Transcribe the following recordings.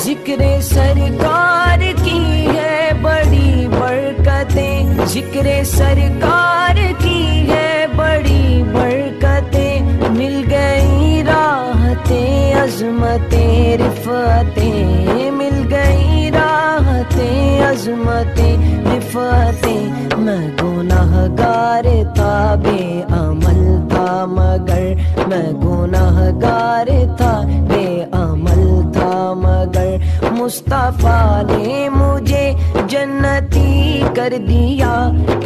ذکر سرکار کی ہے بڑی برکتیں، ذکر سرکار کی ہے بڑی برکتیں، مل گئی راحتیں عظمتیں رفعتیں، مل گئی راحتیں عظمتیں رفعتیں۔ میں گناہ گار تھا بے عمل تھا مگر، میں گناہ گار تھا بے عمل تھا مگر، مصطفیٰ نے مجھے جنتی کر دیا،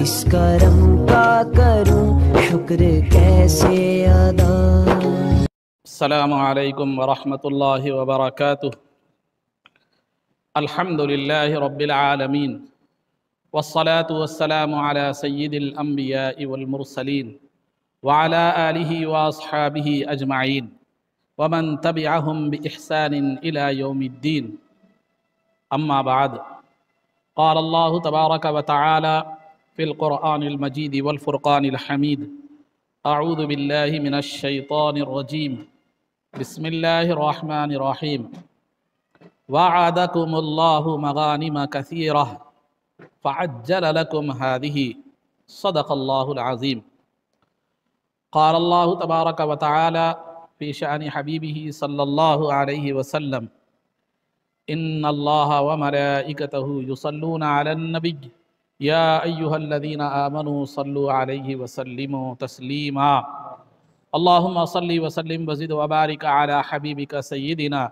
اس کرم کا کروں شکر کیسے ادا۔ السلام علیکم ورحمۃ اللہ وبرکاتہ۔ الحمد للہ رب العالمین، والصلاة والسلام علی سید الانبیاء والمرسلین، وعلی آلہ واصحابہ اجمعین، ومن تبعہم بإحسان الی یوم الدین۔ اما بعد، قال اللہ تبارک وتعالی فی القرآن المجید والفرقان الحمید، اعوذ باللہ من الشیطان الرجیم، بسم اللہ الرحمن الرحیم۔ وعدکم اللہ مغانم کثیرہ فعجل لکم هذه صدق اللہ العظیم۔ قال اللہ تبارک وتعالی فی شأن حبیبہ صلی اللہ علیہ وسلم، ان اللہ وملائکتہ یصلون علی النبی یا ایہا الذین آمنوا صلوا علیہ وسلموا تسلیما۔ اللہم صلی وسلم وزد وبارک علی حبیبک سیدنا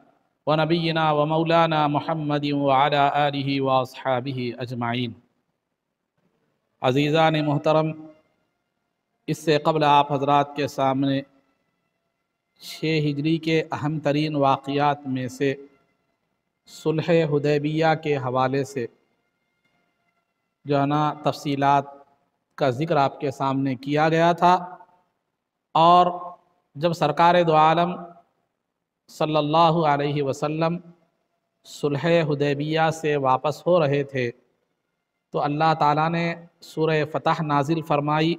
ونبینا ومولانا محمد وعلی آلہ واصحابہ اجمعین۔ عزیزان محترم، اس سے قبل آپ حضرات کے سامنے 6 ہجری کے اہم ترین واقعات میں سے صلح حدیبیہ کے حوالے سے جو ہے نا تفصیلات کا ذکر آپ کے سامنے کیا گیا تھا، اور جب سرکار دو عالم صلی اللہ علیہ وسلم صلح حدیبیہ سے واپس ہو رہے تھے تو اللہ تعالیٰ نے سورہ فتح نازل فرمائی،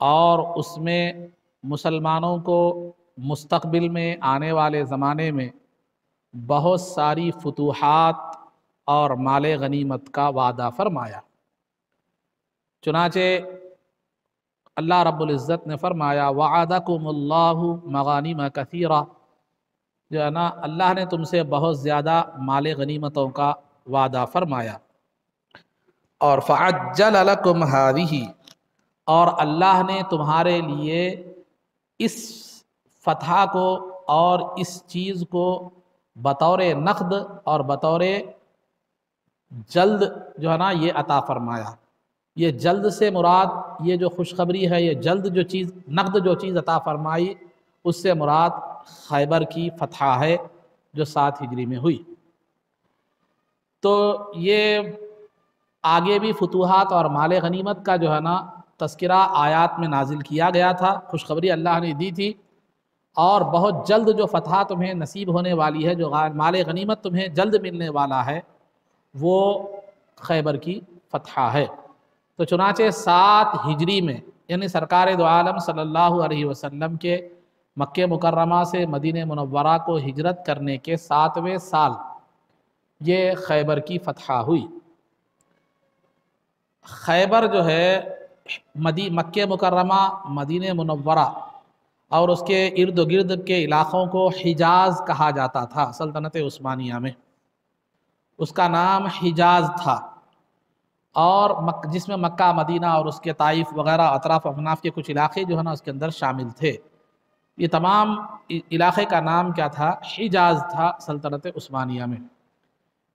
اور اس میں مسلمانوں کو مستقبل میں آنے والے زمانے میں بہت ساری فتوحات اور مال غنیمت کا وعدہ فرمایا۔ چنانچہ اللہ رب العزت نے فرمایا وعدکم اللہ مغانم کثیرہ، جو ہے نا اللہ نے تم سے بہت زیادہ مال غنیمتوں کا وعدہ فرمایا، اور فعجل لکم ہذہ، اور اللہ نے تمہارے لیے اس فتح کو اور اس چیز کو بطور نقد اور بطور جلد جو ہے نا یہ عطا فرمایا۔ یہ جلد سے مراد یہ جو خوشخبری ہے، یہ جلد جو چیز نقد جو چیز عطا فرمائی، اس سے مراد خیبر کی فتح ہے جو 7 ہجری میں ہوئی۔ تو یہ آگے بھی فتوحات اور مال غنیمت کا جو ہے نا تذکرہ آیات میں نازل کیا گیا تھا، خوشخبری اللہ نے دی تھی، اور بہت جلد جو فتح تمہیں نصیب ہونے والی ہے، جو مال غنیمت تمہیں جلد ملنے والا ہے، وہ خیبر کی فتح ہے۔ تو چنانچہ 7 ہجری میں، یعنی سرکار دو عالم صلی اللہ علیہ وسلم کے مکہ مکرمہ سے مدینہ منورہ کو ہجرت کرنے کے 7ویں سال یہ خیبر کی فتح ہوئی۔ خیبر جو ہے مکہ مکرمہ، مدینہ منورہ اور اس کے ارد و گرد کے علاقوں کو حجاز کہا جاتا تھا سلطنت عثمانیہ میں، اس کا نام حجاز تھا، اور جس میں مکہ مدینہ اور اس کے طائف وغیرہ اطراف اکناف کے کچھ علاقے جو ہے نا اس کے اندر شامل تھے۔ یہ تمام علاقے کا نام کیا تھا؟ حجاز تھا سلطنت عثمانیہ میں۔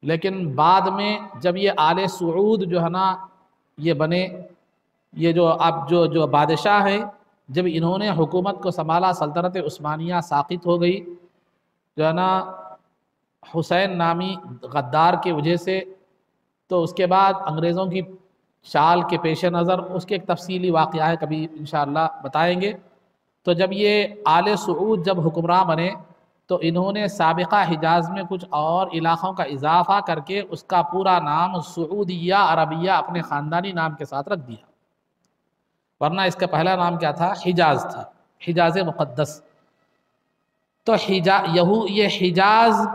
لیکن بعد میں جب یہ آل سعود جو ہے نا یہ بنے، یہ جو اب جو بادشاہ ہیں، جب انہوں نے حکومت کو سنبھالا، سلطنت عثمانیہ ساقط ہو گئی جو ہے نا حسین نامی غدار کی وجہ سے، تو اس کے بعد انگریزوں کی چال کے پیش نظر اس کے ایک تفصیلی واقعہ ہے، کبھی انشاءاللہ بتائیں گے۔ تو جب یہ آل سعود جب حکمراں بنے تو انہوں نے سابقہ حجاز میں کچھ اور علاقوں کا اضافہ کر کے اس کا پورا نام سعودیہ عربیہ اپنے خاندانی نام کے ساتھ رکھ دیا، ورنہ اس کا پہلا نام کیا تھا؟ حجاز تھا، حجاز مقدس۔ تو یہ حجاز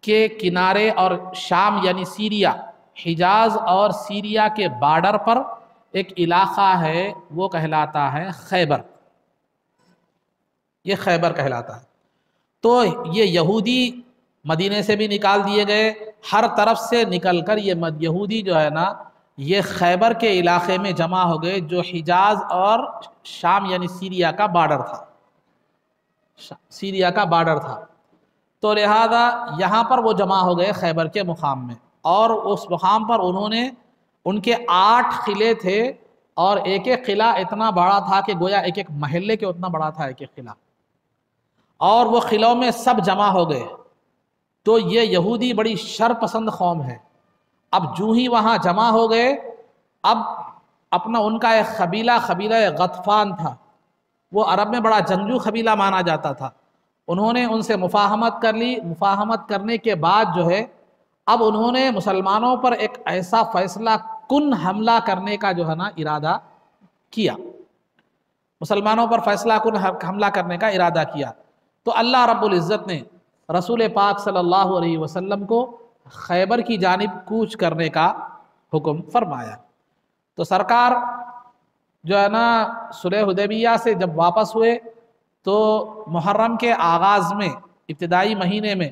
کے کنارے اور شام یعنی سیریا، حجاز اور سیریا کے بارڈر پر ایک علاقہ ہے، وہ کہلاتا ہے خیبر، یہ خیبر کہلاتا ہے۔ تو یہ یہودی مدینے سے بھی نکال دیے گئے، ہر طرف سے نکل کر یہ یہودی جو ہے نا یہ خیبر کے علاقے میں جمع ہو گئے، جو حجاز اور شام یعنی سیریا کا بارڈر تھا، سیریا کا بارڈر تھا۔ تو لہذا یہاں پر وہ جمع ہو گئے خیبر کے مقام میں، اور اس مقام پر انہوں نے ان کے 8 قلعے تھے، اور ایک ایک قلعہ اتنا بڑا تھا کہ گویا ایک ایک محلے کے اتنا بڑا تھا ایک ایک قلعہ، اور وہ قلعوں میں سب جمع ہو گئے۔ تو یہ یہودی بڑی شر پسند قوم ہے، اب جو ہی وہاں جمع ہو گئے، اب اپنا ان کا ایک قبیلہ غطفان تھا، وہ عرب میں بڑا جنگجو قبیلہ مانا جاتا تھا، انہوں نے ان سے مفاہمت کر لی، مفاہمت کرنے کے بعد جو ہے اب انہوں نے مسلمانوں پر ایک ایسا فیصلہ کن حملہ کرنے کا جو ہے نا ارادہ کیا، مسلمانوں پر فیصلہ کن حملہ کرنے کا ارادہ کیا۔ تو اللہ رب العزت نے رسول پاک صلی اللہ علیہ وسلم کو خیبر کی جانب کوچ کرنے کا حکم فرمایا۔ تو سرکار جو ہے نا صلح حدیبیہ سے جب واپس ہوئے تو محرم کے آغاز میں، ابتدائی مہینے میں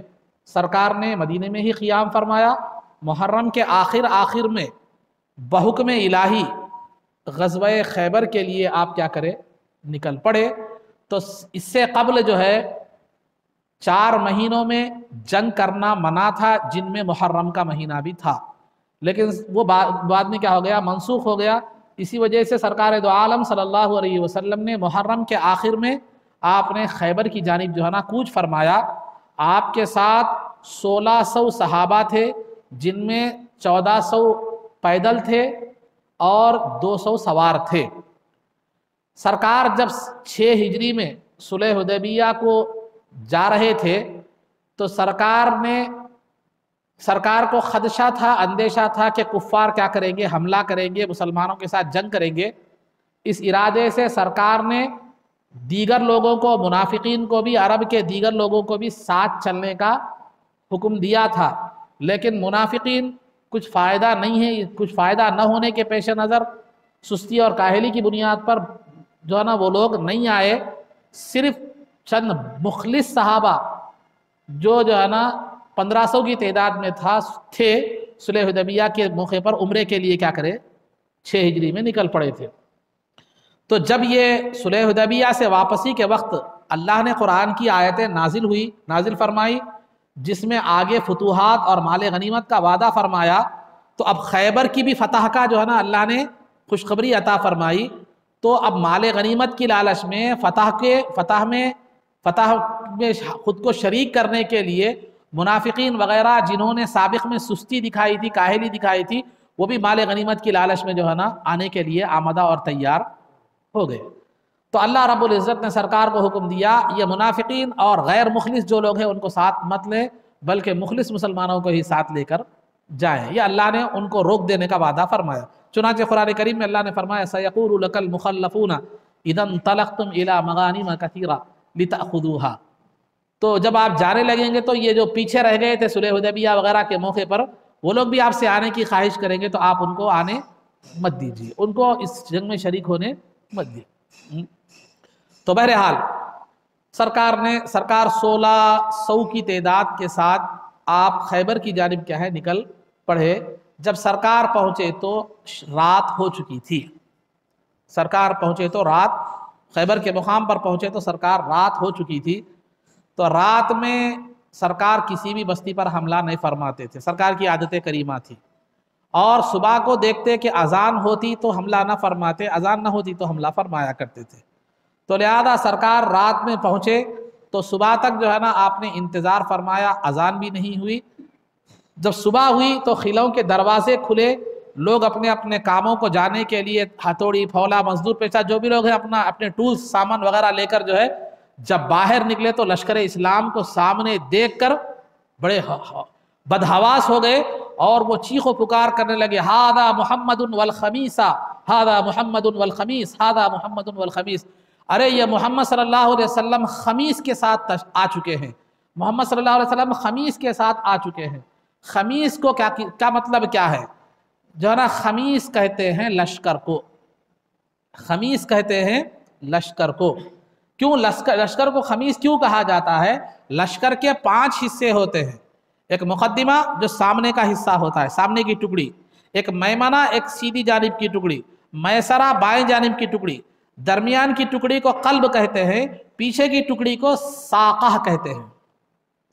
سرکار نے مدینے میں ہی قیام فرمایا، محرم کے آخر میں بحکم الہی غزوہ خیبر کے لیے آپ کیا کرے، نکل پڑے۔ تو اس سے قبل جو ہے 4 مہینوں میں جنگ کرنا منع تھا، جن میں محرم کا مہینہ بھی تھا، لیکن وہ بعد میں کیا ہو گیا، منسوخ ہو گیا۔ اسی وجہ سے سرکار دو عالم صلی اللہ علیہ وسلم نے محرم کے آخر میں آپ نے خیبر کی جانب جو ہے نا کوچ فرمایا۔ آپ کے ساتھ 1600 صحابہ تھے، جن میں 1400 پیدل تھے اور 200 سوار تھے۔ سرکار جب 6 ہجری میں صلح حدیبیہ کو جا رہے تھے تو سرکار کو خدشہ تھا، اندیشہ تھا کہ کفار کیا کریں گے، حملہ کریں گے، مسلمانوں کے ساتھ جنگ کریں گے۔ اس ارادے سے سرکار نے دیگر لوگوں کو، منافقین کو بھی، عرب کے دیگر لوگوں کو بھی ساتھ چلنے کا حکم دیا تھا، لیکن منافقین کچھ فائدہ نہیں ہے، کچھ فائدہ نہ ہونے کے پیش نظر سستی اور کاہلی کی بنیاد پر جو ہے نا وہ لوگ نہیں آئے۔ صرف چند مخلص صحابہ جو ہے نا 1500 کی تعداد میں تھے، صلح حدیبیہ کے موقع پر عمرے کے لیے کیا کرے، 6 ہجری میں نکل پڑے تھے۔ تو جب یہ صلح حدیبیہ سے واپسی کے وقت اللہ نے قرآن کی آیتیں نازل فرمائی، جس میں آگے فتوحات اور مال غنیمت کا وعدہ فرمایا، تو اب خیبر کی بھی فتح کا جو ہے نا اللہ نے خوشخبری عطا فرمائی۔ تو اب مال غنیمت کی لالچ میں فتح میں خود کو شریک کرنے کے لیے منافقین وغیرہ جنہوں نے سابق میں سستی دکھائی تھی، کاہلی دکھائی تھی، وہ بھی مال غنیمت کی لالچ میں جو ہے نا آنے کے لیے آمادہ اور تیار ہو گئے۔ تو اللہ رب العزت نے سرکار کو حکم دیا، یہ منافقین اور غیر مخلص جو لوگ ہیں ان کو ساتھ مت لیں، بلکہ مخلص مسلمانوں کو ہی ساتھ لے کر جائیں۔ یہ اللہ نے ان کو روک دینے کا وعدہ فرمایا۔ چنانچہ قرآن کریم میں اللہ نے فرمایا سَيَقُولُ لَكَ الْمُخَلَّفُونَ إِذَا انطَلَقْتُمْ إِلَىٰ مَغَانِمَ كَثِيرَةٍ لِتَأْخُذُوهَا۔ تو جب آپ جانے لگیں گے تو یہ جو پیچھے رہ گئے تھے صلح حدیبیہ وغیرہ کے موقع پر، وہ لوگ بھی آپ سے آنے کی خواہش کریں گے، تو آپ ان کو آنے مت دیجیے، ان کو اس جنگ میں شریک ہونے مت دیجیے۔ تو بہرحال سرکار 1600 کی تعداد کے ساتھ آپ خیبر کی جانب کیا ہے نکل پڑے۔ جب سرکار پہنچے تو رات ہو چکی تھی، خیبر کے مقام پر پہنچے تو سرکار رات ہو چکی تھی۔ تو رات میں سرکار کسی بھی بستی پر حملہ نہیں فرماتے تھے، سرکار کی عادت کریمہ تھی، اور صبح کو دیکھتے کہ اذان ہوتی تو حملہ نہ فرماتے، اذان نہ ہوتی تو حملہ فرمایا کرتے تھے۔ تو لہذا سرکار رات میں پہنچے تو صبح تک جو ہے نا آپ نے انتظار فرمایا، اذان بھی نہیں ہوئی۔ جب صبح ہوئی تو قلعوں کے دروازے کھلے، لوگ اپنے اپنے کاموں کو جانے کے لیے ہتھوڑی، پھولا، مزدور پیشہ جو بھی لوگ ہیں اپنے ٹولز، سامان وغیرہ لے کر جو ہے جب باہر نکلے تو لشکر اسلام کو سامنے دیکھ کر بڑے بدحواس ہو گئے، اور وہ چیخ و پکار کرنے لگے، ہذا محمد والخمیس، ہذا محمد والخمیس، ہذا محمد والخمیس۔ ارے یہ محمد صلی اللہ علیہ وسلم خمیس کے ساتھ آ چکے ہیں، محمد صلی اللہ علیہ وسلم خمیس کے ساتھ آ چکے ہیں۔ خمیس کو کیا مطلب کیا ہے؟ جو ہے نا خمیس کہتے ہیں لشکر کو، خمیس کہتے ہیں لشکر کو۔ کیوں لشکر کو خمیس کیوں کہا جاتا ہے؟ لشکر کے 5 حصے ہوتے ہیں، ایک مقدمہ جو سامنے کا حصہ ہوتا ہے، سامنے کی ٹکڑی، ایک میمنہ ایک سیدھی جانب کی ٹکڑی، میسرہ بائیں جانب کی ٹکڑی، درمیان کی ٹکڑی کو قلب کہتے ہیں، پیچھے کی ٹکڑی کو ساقہ کہتے ہیں۔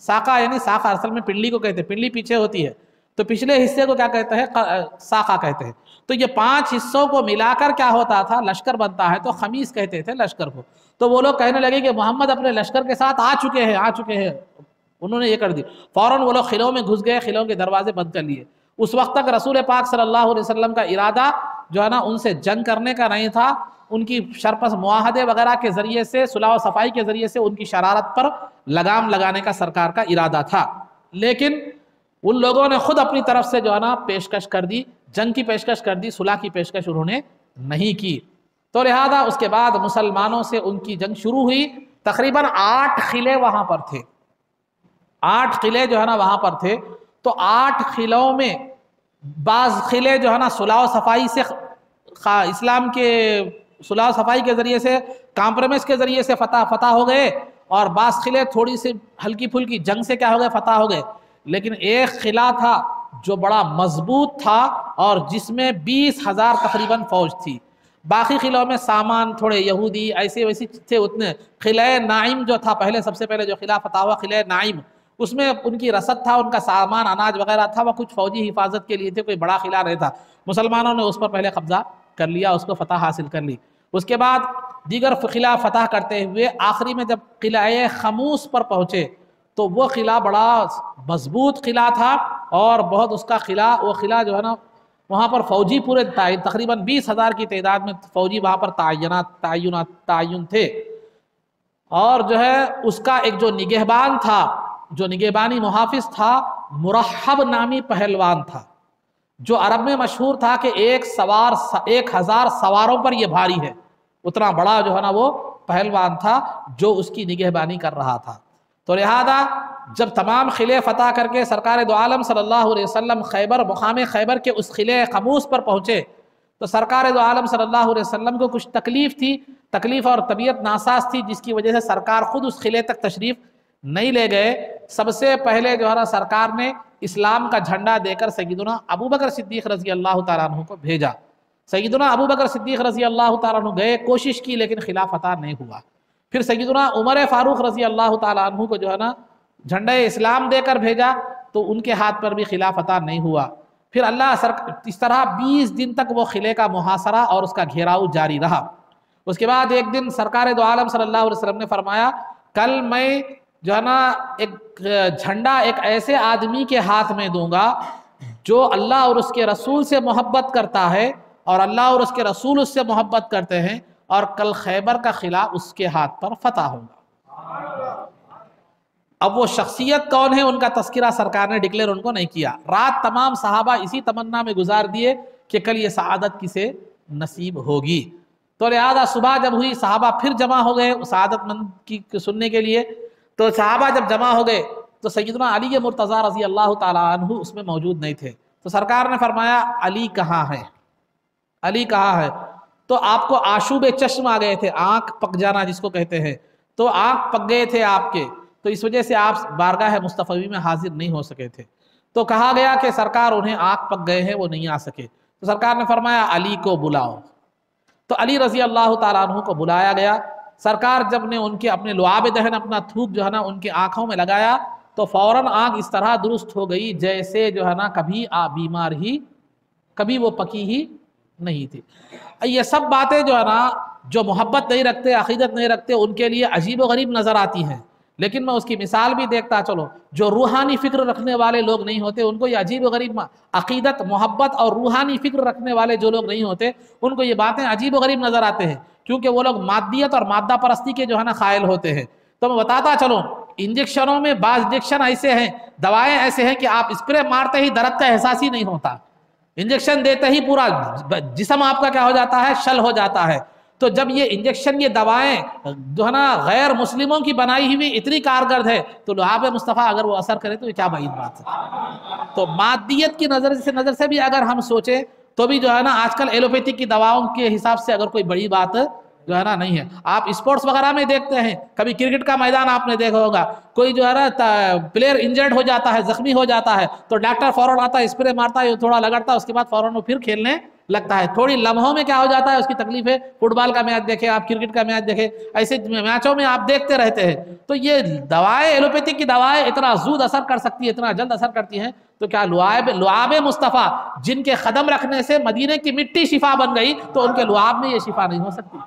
ساقہ یعنی ساقہ اصل میں پنڈلی کو کہتے ہیں، پنڈلی پیچھے ہوتی ہے تو پچھلے حصے کو کیا کہتے ہیں؟ ساقہ کہتے ہیں۔ تو یہ 5 حصوں کو ملا کر کیا ہوتا تھا؟ لشکر بنتا ہے، تو خمیس کہتے تھے لشکر کو۔ تو وہ لوگ کہنے لگے کہ محمد اپنے لشکر کے ساتھ آ چکے ہیں، انہوں نے یہ کر دی، فوراً وہ لوگ خلوں میں گھس گئے، خلوں کے دروازے بند کر لیے۔ اس وقت تک رسول پاک صلی اللہ علیہ وسلم کا ارادہ جو ہے نا ان سے جنگ کرنے کا نہیں تھا، ان کی شرپس معاہدے وغیرہ کے ذریعے سے، صلح و صفائی کے ذریعے سے ان کی شرارت پر لگام لگانے کا سرکار کا ارادہ تھا، لیکن ان لوگوں نے خود اپنی طرف سے جو ہے نا پیشکش کر دی، جنگ کی پیشکش کر دی، صلح کی پیشکش انہوں نے نہیں کی۔ تو لہذا اس کے بعد مسلمانوں سے ان کی جنگ شروع ہوئی۔ تقریباً 8 قلعے وہاں پر تھے، 8 قلعے جو ہے نا وہاں پر تھے۔ تو 8 قلعوں میں بعض قلعے جو ہے نا صلح و صفائی سے، اسلام کے صلح و صفائی کے ذریعے سے، کمپرومائز کے ذریعے سے فتح ہو گئے، اور بعض قلعے تھوڑی سی ہلکی پھلکی جنگ سے کیا ہو گئے؟ فتح ہو گئے۔ لیکن ایک قلعہ تھا جو بڑا مضبوط تھا اور جس میں 20,000 تقریباً فوج تھی۔ باقی قلعوں میں سامان تھوڑے یہودی ایسے ویسے تھے اتنے۔ قلعہ نائم جو تھا سب سے پہلے جو قلعہ فتح ہوا، قلعہ نائم، اس میں ان کی رسد تھا، ان کا سامان اناج وغیرہ تھا، وہ کچھ فوجی حفاظت کے لیے تھے، کوئی بڑا قلعہ نہیں تھا۔ مسلمانوں نے اس پر پہلے قبضہ کر لیا، اس کو فتح حاصل کر لی۔ اس کے بعد دیگر قلعہ فتح کرتے ہوئے آخری میں جب قلعہ خموس پر پہنچے تو وہ قلعہ بڑا مضبوط قلعہ تھا، اور بہت اس کا وہ قلعہ جو ہے نا وہاں پر فوجی پورے تقریباً 20,000 کی تعداد میں فوجی وہاں پر تعین تھے۔ اور جو ہے اس کا ایک جو نگہبان تھا، جو نگہبانی محافظ تھا، مرحب نامی پہلوان تھا، جو عرب میں مشہور تھا کہ 1,000 سواروں پر یہ بھاری ہے، اتنا بڑا جو ہے نا وہ پہلوان تھا جو اس کی نگہبانی کر رہا تھا۔ تو لہذا جب تمام قلعے فتح کر کے سرکار دو عالم صلی اللہ علیہ وسلم مقام خیبر کے اس قلعہ خموس پر پہنچے تو سرکار دو عالم صلی اللہ علیہ وسلم کو کچھ تکلیف اور طبیعت ناساز تھی، جس کی وجہ سے سرکار خود اس قلعے تک تشریف نہیں لے گئے۔ سب سے پہلے جو ہے نا سرکار نے اسلام کا جھنڈا دے کر سیدنا ابو بکر صدیق رضی اللہ تعالیٰ عنہ کو بھیجا۔ سیدنا ابو بکر صدیق رضی اللہ تعالیٰ عنہ گئے، کوشش کی، لیکن خلاف فتح نہیں ہوا۔ پھر سیدنا عمر فاروق رضی اللہ تعالیٰ عنہ کو جو ہے نا جھنڈا اسلام دے کر بھیجا، تو ان کے ہاتھ پر بھی خلاف فتح نہیں ہوا۔ پھر اس طرح 20 دن تک وہ قلعے کا محاصرہ اور اس کا گھیراؤ جاری رہا۔ اس کے بعد ایک دن سرکار دو عالم صلی اللہ علیہ وسلم نے فرمایا، کل میں جو ہے نا ایک جھنڈا ایک ایسے آدمی کے ہاتھ میں دوں گا جو اللہ اور اس کے رسول سے محبت کرتا ہے، اور اللہ اور اس کے رسول اس سے محبت کرتے ہیں، اور کل خیبر کا قلعہ اس کے ہاتھ پر فتح ہوگا۔ اب وہ شخصیت کون ہے ان کا تذکرہ سرکار نے ڈکلیئر ان کو نہیں کیا۔ رات تمام صحابہ اسی تمنا میں گزار دیے کہ کل یہ سعادت کسے نصیب ہوگی۔ تو لہذا صبح جب ہوئی، صحابہ پھر جمع ہو گئے سعادت مند کی سننے کے لیے۔ تو صحابہ جب جمع ہو گئے تو سیدنا علی مرتضیٰ رضی اللہ تعالیٰ عنہ اس میں موجود نہیں تھے۔ تو سرکار نے فرمایا، علی کہاں ہے؟ علی کہاں ہے؟ تو آپ کو آشوب چشم آ گئے تھے، آنکھ پک جانا جس کو کہتے ہیں، تو آنکھ پک گئے تھے آپ کے، تو اس وجہ سے آپ بارگاہ مصطفی میں حاضر نہیں ہو سکے تھے۔ تو کہا گیا کہ سرکار انہیں آنکھ پک گئے ہیں، وہ نہیں آ سکے۔ تو سرکار نے فرمایا، علی کو بلاؤ۔ تو علی رضی اللہ تعالیٰ عنہ کو بلایا گیا۔ سرکار جب نے ان کے اپنے لعاب دہن اپنا تھوک جو ہے نا ان کی آنکھوں میں لگایا تو فوراً آنکھ اس طرح درست ہو گئی جیسے جو ہے نا کبھی بیمار ہی، کبھی وہ پکی ہی نہیں تھی۔ یہ سب باتیں جو ہے نا جو محبت نہیں رکھتے، عقیدت نہیں رکھتے، ان کے لیے عجیب و غریب نظر آتی ہیں، لیکن میں اس کی مثال بھی دیکھتا چلو، جو روحانی فکر رکھنے والے لوگ نہیں ہوتے ان کو یہ عجیب و غریب عقیدت، محبت اور روحانی فکر رکھنے والے جو لوگ نہیں ہوتے ان کو یہ باتیں عجیب و غریب نظر آتے ہیں، کیونکہ وہ لوگ مادیت اور مادہ پرستی کے جو ہے نا قائل ہوتے ہیں۔ تو میں بتاتا چلوں، انجیکشنوں میں بعض انجیکشن ایسے ہیں، دوائیں ایسے ہیں کہ آپ اسپرے مارتے ہی درد کا احساس ہی نہیں ہوتا، انجیکشن دیتے ہی پورا جسم آپ کا کیا ہو جاتا ہے؟ شل ہو جاتا ہے۔ تو جب یہ انجیکشن، یہ دوائیں جو ہے نا غیر مسلموں کی بنائی ہوئی اتنی کارگرد ہے، تو لعاب مصطفیٰ اگر وہ اثر کرے تو یہ کیا بعید بات ہے۔ تو مادیت کی نظر سے بھی اگر ہم سوچیں تو بھی جو ہے نا آج کل ایلوپیتھک کی دواؤں کے حساب سے اگر کوئی بڑی بات جو ہے نا نہیں ہے۔ آپ اسپورٹس وغیرہ میں دیکھتے ہیں، کبھی کرکٹ کا میدان آپ نے دیکھا ہوگا، کوئی جو ہے نا پلیئر انجرڈ ہو جاتا ہے، زخمی ہو جاتا ہے، تو ڈاکٹر فوراً آتا ہے، اسپرے مارتا ہے، تھوڑا لگڑتا ہے، اس کے بعد فوراً وہ پھر کھیلنے لگتا ہے۔ تھوڑی لمحوں میں کیا ہو جاتا ہے، اس کی تکلیف ہے۔ فٹ بال کا میچ دیکھیں آپ، کرکٹ کا میچ دیکھیں، ایسے میچوں میں آپ دیکھتے رہتے ہیں۔ تو یہ دوائیں، ایلوپیتھک کی دوائیں اتنا زود اثر کر سکتی ہے، اتنا جلد اثر کرتی ہیں، تو کیا لعاب مصطفیٰ جن کے قدم رکھنے سے مدینے کی مٹی شفا بن گئی، تو ان کے لعاب میں یہ شفا نہیں ہو سکتی؟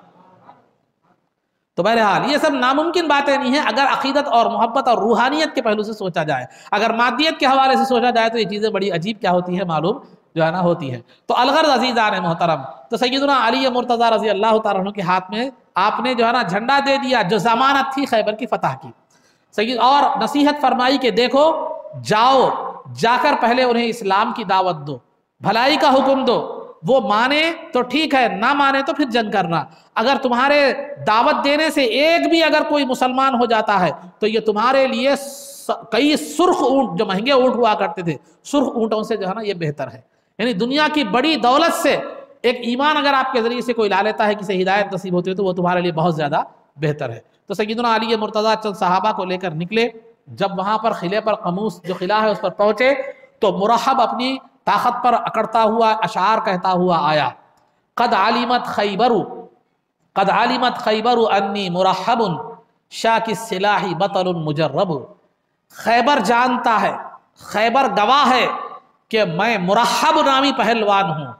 تو بہرحال یہ سب ناممکن باتیں نہیں ہیں اگر عقیدت اور محبت اور روحانیت کے پہلو سے سوچا جائے۔ اگر مادیت کے حوالے سے سوچا جائے تو یہ چیزیں بڑی عجیب کیا ہوتی ہیں، معلوم جو ہے نا ہوتی ہے۔ تو الغرض عزیزان محترم، تو سیدنا علی مرتضیٰ رضی اللہ تعالیٰ عنہ کے ہاتھ میں آپ نے جو ہے نا جھنڈا دے دیا، جو ضمانت تھی خیبر کی فتح کی، اور نصیحت فرمائی کہ دیکھو جاؤ، جا کر پہلے انہیں اسلام کی دعوت دو، بھلائی کا حکم دو، وہ مانے تو ٹھیک ہے، نہ مانے تو پھر جنگ کرنا۔ اگر تمہارے دعوت دینے سے ایک بھی اگر کوئی مسلمان ہو جاتا ہے تو یہ تمہارے لیے کئی سرخ اونٹ، جو مہنگے اونٹ ہوا کرتے تھے، سرخ اونٹوں سے جو ہے نا یہ بہتر ہے۔ یعنی دنیا کی بڑی دولت سے ایک ایمان اگر آپ کے ذریعے سے کوئی لا لیتا ہے، کسی ہدایت نصیب ہوتی ہے، تو وہ تمہارے لیے بہت زیادہ بہتر ہے۔ تو سیدنا علی مرتضیٰ چند صحابہ کو لے کر نکلے۔ جب وہاں پر قلعے پر قموس جو قلعہ ہے اس پر پہنچے تو مرحب اپنی طاقت پر اکڑتا ہوا اشعار کہتا ہوا آیا، قد علمت خیبر انی مرحب شاک السلاح بطل مجرب۔ خیبر جانتا ہے، خیبر گواہ ہے کہ میں مرحب نامی پہلوان ہوں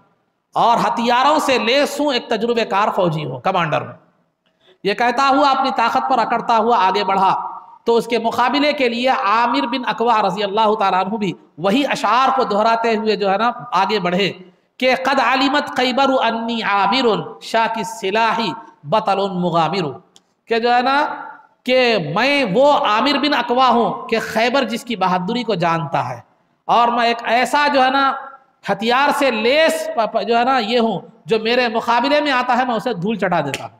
اور ہتھیاروں سے لیس ہوں، ایک تجربے کار فوجی ہوں، کمانڈر ہوں۔ یہ کہتا ہوا اپنی طاقت پر اکڑتا ہوا آگے بڑھا، تو اس کے مقابلے کے لیے عامر بن اقوا رضی اللہ تعالیٰ عنہ بھی وہی اشعار کو دہراتے ہوئے جو ہے نا آگے بڑھے کہ قد علمت خیبر انی عامر شاک السلاح بطل مغامر، کہ جو ہے نا کہ میں وہ عامر بن اقوا ہوں کہ خیبر جس کی بہادری کو جانتا ہے، اور میں ایک ایسا جو ہے نا ہتھیار سے لیس جو ہے نا یہ ہوں، جو میرے مقابلے میں آتا ہے میں اسے دھول چٹا دیتا ہوں۔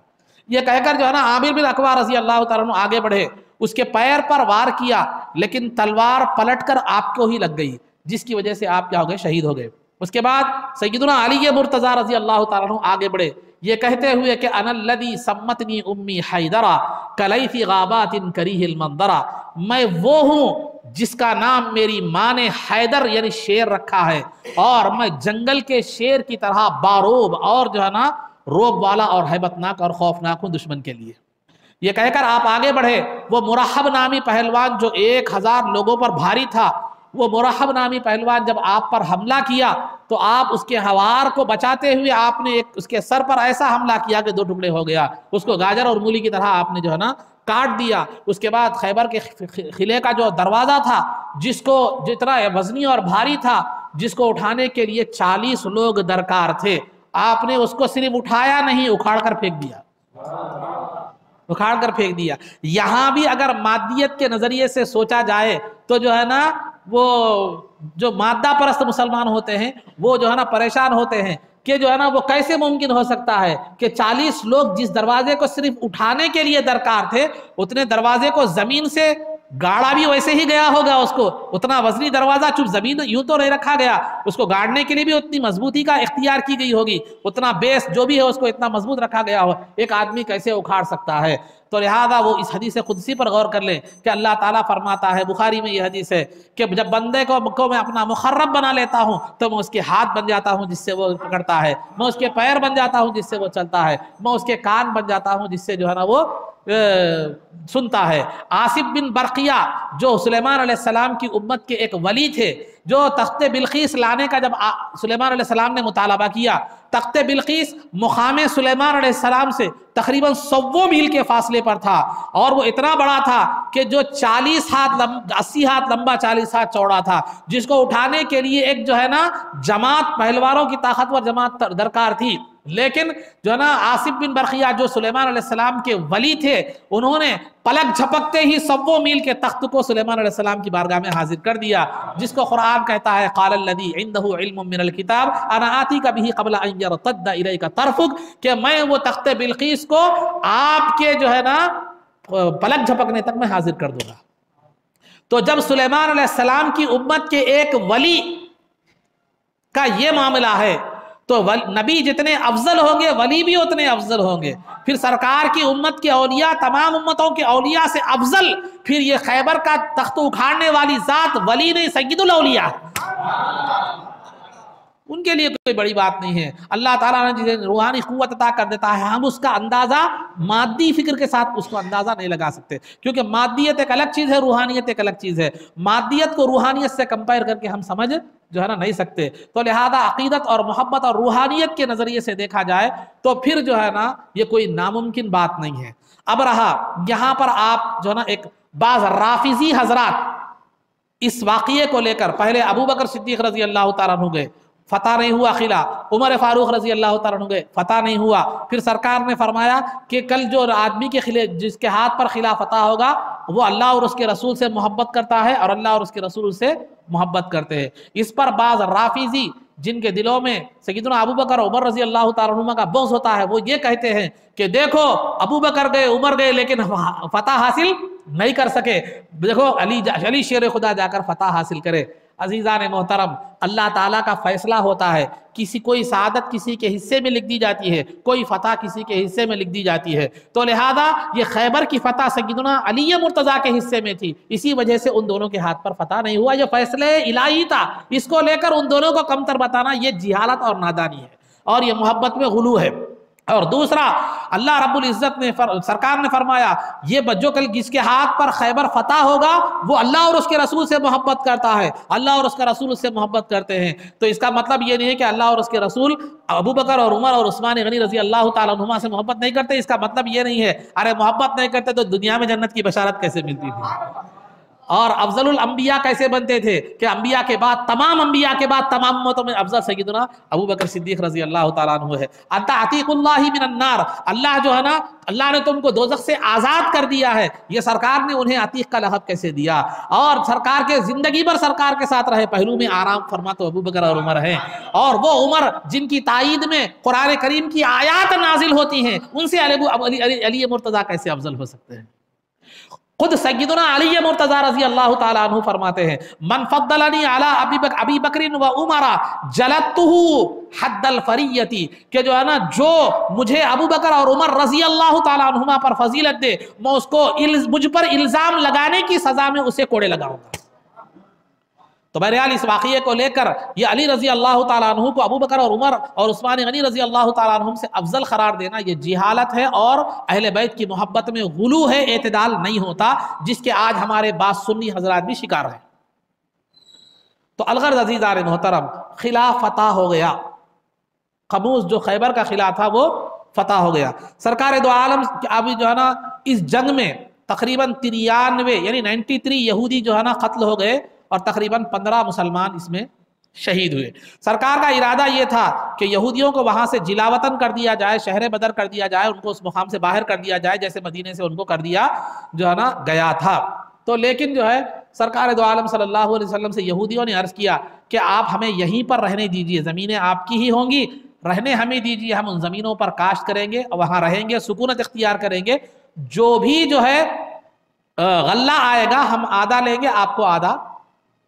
یہ کہہ کر جو ہے نا عامر بن اقوا رضی اللہ تعالیٰ عنہ آگے بڑھے، اس کے پیر پر وار کیا، لیکن تلوار پلٹ کر آپ کو ہی لگ گئی، جس کی وجہ سے آپ کیا ہو گئے، شہید ہو گئے۔ اس کے بعد سیدنا علی مرتضیٰ رضی اللہ تعالیٰ عنہ آگے بڑھے، یہ کہتے ہوئے کہ انا الذی سمتنی امی حیدرا کلیث غابات کریہ المنظرا، میں وہ ہوں جس کا نام میری ماں نے حیدر یعنی شیر رکھا ہے، اور میں جنگل کے شیر کی طرح باروب اور جو ہے نا روب والا اور ہیبتناک اور خوفناک ہوں دشمن کے لیے۔ یہ کہہ کر آپ آگے بڑھے۔ وہ مرحب نامی پہلوان جو 1000 لوگوں پر بھاری تھا، وہ مرحب نامی پہلوان جب آپ پر حملہ کیا تو آپ اس کے ہوار کو بچاتے ہوئے آپ نے اس کے سر پر ایسا حملہ کیا کہ 2 ٹکڑے ہو گیا، اس کو گاجر اور مولی کی طرح آپ نے جو ہے نا کاٹ دیا۔ اس کے بعد خیبر کے قلعے کا جو دروازہ تھا، جس کو جتنا وزنی اور بھاری تھا، جس کو اٹھانے کے لیے 40 لوگ درکار تھے، آپ نے اس کو صرف اٹھایا نہیں، اکھاڑ کر پھینک دیا، اکھاڑ کر پھینک دیا۔ یہاں بھی اگر مادیت کے نظریے سے سوچا جائے تو جو ہے نا وہ جو مادہ پرست مسلمان ہوتے ہیں وہ جو ہے نا پریشان ہوتے ہیں کہ جو ہے نا وہ کیسے ممکن ہو سکتا ہے کہ 40 لوگ جس دروازے کو صرف اٹھانے کے لیے درکار تھے، اتنے دروازے کو زمین سے گاڑا بھی ویسے ہی گیا ہوگا، اس کو اتنا وزنی دروازہ چپ زمین یوں تو نہیں رکھا گیا، اس کو گاڑنے کے لیے بھی اتنی مضبوطی کا اختیار کی گئی ہوگی، اتنا بیس جو بھی ہے اس کو اتنا مضبوط رکھا گیا ہو، ایک آدمی کیسے اکھاڑ سکتا ہے؟ تو لہذا وہ اس حدیث قدسی پر غور کر لیں کہ اللہ تعالیٰ فرماتا ہے، بخاری میں یہ حدیث ہے کہ جب بندے کو میں اپنا مخرب بنا لیتا ہوں تو میں اس کے ہاتھ بن جاتا ہوں جس سے وہ پکڑتا ہے، میں اس کے پیر بن جاتا ہوں جس سے وہ چلتا ہے، میں اس کے کان بن جاتا ہوں جس سے جو ہے نا وہ سنتا ہے۔ آصف بن برقیہ جو سلیمان علیہ السلام کی امت کے ایک ولی تھے، جو تخت بلقیس لانے کا جب سلیمان علیہ السلام نے مطالبہ کیا، تخت بلقیس مقام سلیمان علیہ السلام سے تقریباً 100 میل کے فاصلے پر تھا، اور وہ اتنا بڑا تھا کہ جو 80 ہاتھ لمبا 40 ہاتھ چوڑا تھا، جس کو اٹھانے کے لیے ایک جو ہے نا جماعت پہلوانوں کی طاقتور جماعت درکار تھی۔ لیکن جو ہے نا آصف بن برقیہ جو سلیمان علیہ السلام کے ولی تھے، انہوں نے پلک جھپکتے ہی 100 میل کے تخت کو سلیمان علیہ السلام کی بارگاہ میں حاضر کر دیا، جس کو قرآن کہتا ہے قال الذی عنده علم من الکتاب انا آتیک بہ قبل ان یرتد الیک طرفک، کہ میں وہ تخت بلقیس کو آپ کے جو ہے نا پلک جھپکنے تک میں حاضر کر دوں گا۔ تو جب سلیمان علیہ السلام کی امت کے ایک ولی کا یہ معاملہ ہے تو نبی جتنے افضل ہوں گے ولی بھی اتنے افضل ہوں گے، پھر سرکار کی امت کے اولیاء تمام امتوں کے اولیاء سے افضل، پھر یہ خیبر کا تخت اکھاڑنے والی ذات ولی نہیں سید الاولیاء، ان کے لیے کوئی بڑی بات نہیں ہے۔ اللہ تعالیٰ نے جسے روحانی قوت عطا کر دیتا ہے، ہم اس کا اندازہ مادی فکر کے ساتھ اس کو اندازہ نہیں لگا سکتے، کیونکہ مادیت ایک الگ چیز ہے، روحانیت ایک الگ چیز ہے۔ مادیت کو روحانیت سے کمپائر کر کے ہم سمجھ جو ہے نا نہیں سکتے، تو لہذا عقیدت اور محبت اور روحانیت کے نظریے سے دیکھا جائے تو پھر جو ہے نا یہ کوئی ناممکن بات نہیں ہے۔ اب رہا یہاں پر آپ جو ہے نا ایک بعض رافضی حضرات اس واقعے کو لے کر، پہلے ابو بکر صدیق رضی اللہ تعالیٰ عنہ گئے، فتح نہیں ہوا قلعہ، عمر فاروق رضی اللہ تعالیٰ عنہ گئے، فتح نہیں ہوا، پھر سرکار نے فرمایا کہ کل جو آدمی کے جس کے ہاتھ پر قلعہ فتح ہوگا وہ اللہ اور اس کے رسول سے محبت کرتا ہے اور اللہ اور اس کے رسول سے محبت کرتے ہیں۔ اس پر بعض رافضی جن کے دلوں میں سیدنا ابو بکر عمر رضی اللہ تعالیٰ عنہ کا بغض ہوتا ہے، وہ یہ کہتے ہیں کہ دیکھو ابو بکر گئے عمر گئے لیکن فتح حاصل نہیں کر سکے، دیکھو علی شیر خدا جا کر فتح حاصل کرے۔ عزیزان محترم، اللہ تعالیٰ کا فیصلہ ہوتا ہے، کوئی سعادت کسی کے حصے میں لکھ دی جاتی ہے، کوئی فتح کسی کے حصے میں لکھ دی جاتی ہے، تو لہذا یہ خیبر کی فتح سیدنا علی مرتضیٰ کے حصے میں تھی، اسی وجہ سے ان دونوں کے ہاتھ پر فتح نہیں ہوا، یہ فیصلہ الہی تھا۔ اس کو لے کر ان دونوں کو کمتر بتانا یہ جہالت اور نادانی ہے اور یہ محبت میں غلو ہے۔ اور دوسرا، اللہ رب العزت نے سرکار نے فرمایا یہ بچوں کل جس کے ہاتھ پر خیبر فتح ہوگا وہ اللہ اور اس کے رسول سے محبت کرتا ہے، اللہ اور اس کا رسول اس سے محبت کرتے ہیں۔ تو اس کا مطلب یہ نہیں ہے کہ اللہ اور اس کے رسول ابو بکر اور عمر اور عثمان غنی رضی اللہ تعالیٰ عنہما سے محبت نہیں کرتے، اس کا مطلب یہ نہیں ہے ارے محبت نہیں کرتے تو دنیا میں جنت کی بشارت کیسے ملتی تھی اور افضل الانبیاء کیسے بنتے تھے کہ انبیاء کے بعد تمام امتوں میں افضل سیدنا ابو بکر صدیق رضی اللہ تعالیٰ عنہ ہے۔ انت عتیق اللہ من النار، اللہ جو ہے نا اللہ نے تم کو دوزخ سے آزاد کر دیا ہے، یہ سرکار نے انہیں عتیق کا لقب کیسے دیا؟ اور سرکار کے زندگی بھر سرکار کے ساتھ رہے، پہلو میں آرام فرما تو ابو بکر اور عمر ہیں، اور وہ عمر جن کی تائید میں قرآن کریم کی آیات نازل ہوتی ہیں، ان سے علی مرتضیٰ کیسے افضل ہو سکتے ہیں؟ خود سیدنا علی مرتضیٰ رضی اللہ تعالیٰ عنہ فرماتے ہیں من فضلنی علی ابی بکر و عمر جلدتہ حد الفریتی، کہ جو ہے نا جو مجھے ابو بکر اور عمر رضی اللہ تعالیٰ عنہما پر فضیلت دے میں اس کو مجھ پر الزام لگانے کی سزا میں اسے کوڑے لگاؤں گا۔ تو بہرحال اس واقعے کو لے کر یہ علی رضی اللہ تعالیٰ عنہ کو ابو بکر اور عمر اور عثمان غنی رضی اللہ تعالیٰ عنہ سے افضل قرار دینا یہ جہالت ہے اور اہل بیت کی محبت میں غلو ہے، اعتدال نہیں ہوتا، جس کے آج ہمارے بعض سنی حضرات بھی شکار ہیں۔ تو الغرض عزیزان محترم، قلعہ فتح ہو گیا، قموس جو خیبر کا قلعہ تھا وہ فتح ہو گیا۔ سرکار دو عالم ابھی جو ہے نا اس جنگ میں تقریباً 93 یعنی 93 یہودی جو ہے نا قتل ہو گئے اور تقریباً 15 مسلمان اس میں شہید ہوئے۔ سرکار کا ارادہ یہ تھا کہ یہودیوں کو وہاں سے جلا وطن کر دیا جائے، شہر بدر کر دیا جائے، ان کو اس مقام سے باہر کر دیا جائے جیسے مدینے سے ان کو کر دیا جو ہے نا گیا تھا۔ تو لیکن جو ہے سرکار دو عالم صلی اللہ علیہ وسلم سے یہودیوں نے عرض کیا کہ آپ ہمیں یہیں پر رہنے دیجئے، زمینیں آپ کی ہی ہوں گی، رہنے ہمیں دیجئے، ہم ان زمینوں پر کاشت کریں گے اور وہاں رہیں گے، سکونت اختیار کریں گے، جو بھی جو ہے غلہ آئے گا ہم آدھا لیں گے، آپ کو آدھا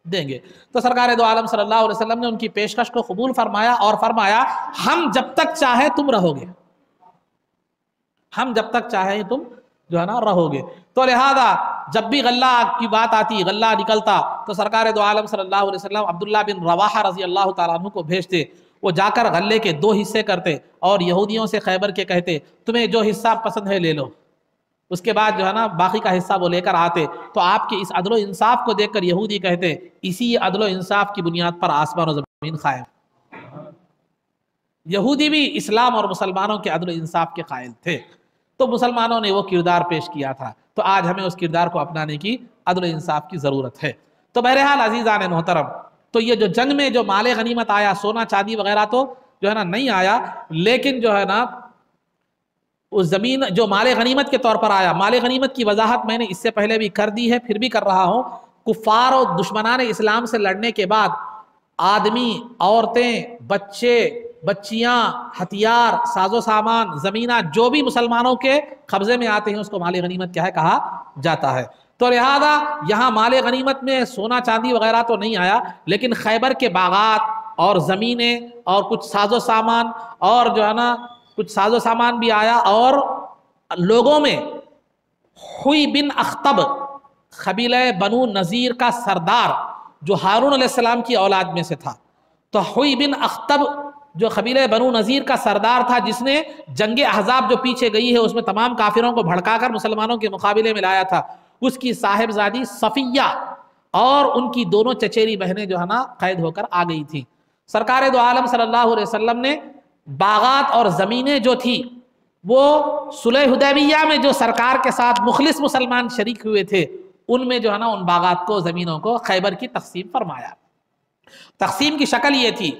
دیں گے۔ تو سرکار دو عالم صلی اللہ علیہ وسلم نے ان کی پیشکش کو قبول فرمایا اور فرمایا ہم جب تک چاہے تم رہو گے، ہم جب تک چاہے تم جو ہے نا رہو گے۔ تو لہذا جب بھی غلہ کی بات آتی، غلہ نکلتا تو سرکار دو عالم صلی اللہ علیہ وسلم عبداللہ بن رواحہ رضی اللہ تعالیٰ عنہ کو بھیجتے، وہ جا کر غلے کے 2 حصے کرتے اور یہودیوں سے خیبر کے کہتے تمہیں جو حصہ پسند ہے لے لو، اس کے بعد جو ہے نا باقی کا حصہ وہ لے کر آتے۔ تو آپ کے اس عدل و انصاف کو دیکھ کر یہودی کہتے اسی عدل و انصاف کی بنیاد پر آسمان و زمین قائم۔ یہودی بھی اسلام اور مسلمانوں کے عدل و انصاف کے قائل تھے، تو مسلمانوں نے وہ کردار پیش کیا تھا، تو آج ہمیں اس کردار کو اپنانے کی عدل و انصاف کی ضرورت ہے۔ تو بہرحال عزیزان محترم، تو یہ جو جنگ میں جو مال غنیمت آیا، سونا چاندی وغیرہ تو جو ہے نا نہیں آیا، لیکن جو ہے نا اس زمین جو مال غنیمت کے طور پر آیا، مال غنیمت کی وضاحت میں نے اس سے پہلے بھی کر دی ہے، پھر بھی کر رہا ہوں۔ کفار اور دشمنان اسلام سے لڑنے کے بعد آدمی، عورتیں، بچے، بچیاں، ہتھیار، ساز و سامان، زمینہ جو بھی مسلمانوں کے قبضے میں آتے ہیں اس کو مال غنیمت کیا ہے کہا جاتا ہے۔ تو لہذا یہاں مال غنیمت میں سونا چاندی وغیرہ تو نہیں آیا، لیکن خیبر کے باغات اور زمینیں اور کچھ ساز و سامان اور جو ہے نا کچھ ساز و سامان بھی آیا، اور لوگوں میں ہوئی بن اخطب قبیلہ بنو نذیر کا سردار جو ہارون علیہ السلام کی اولاد میں سے تھا، تو ہوئی بن اخطب جو قبیلہ بنو نذیر کا سردار تھا، جس نے جنگ احزاب جو پیچھے گئی ہے اس میں تمام کافروں کو بھڑکا کر مسلمانوں کے مقابلے میں لایا تھا، اس کی صاحبزادی صفیہ اور ان کی دونوں چچیری بہنیں جو ہے نا قید ہو کر آ گئی تھیں۔ سرکار دو عالم صلی اللہ علیہ وسلم نے باغات اور زمینیں جو تھی وہ صلح حدیبیہ میں جو سرکار کے ساتھ مخلص مسلمان شریک ہوئے تھے ان میں جو ہے نا ان باغات کو، زمینوں کو خیبر کی تقسیم فرمایا۔ تقسیم کی شکل یہ تھی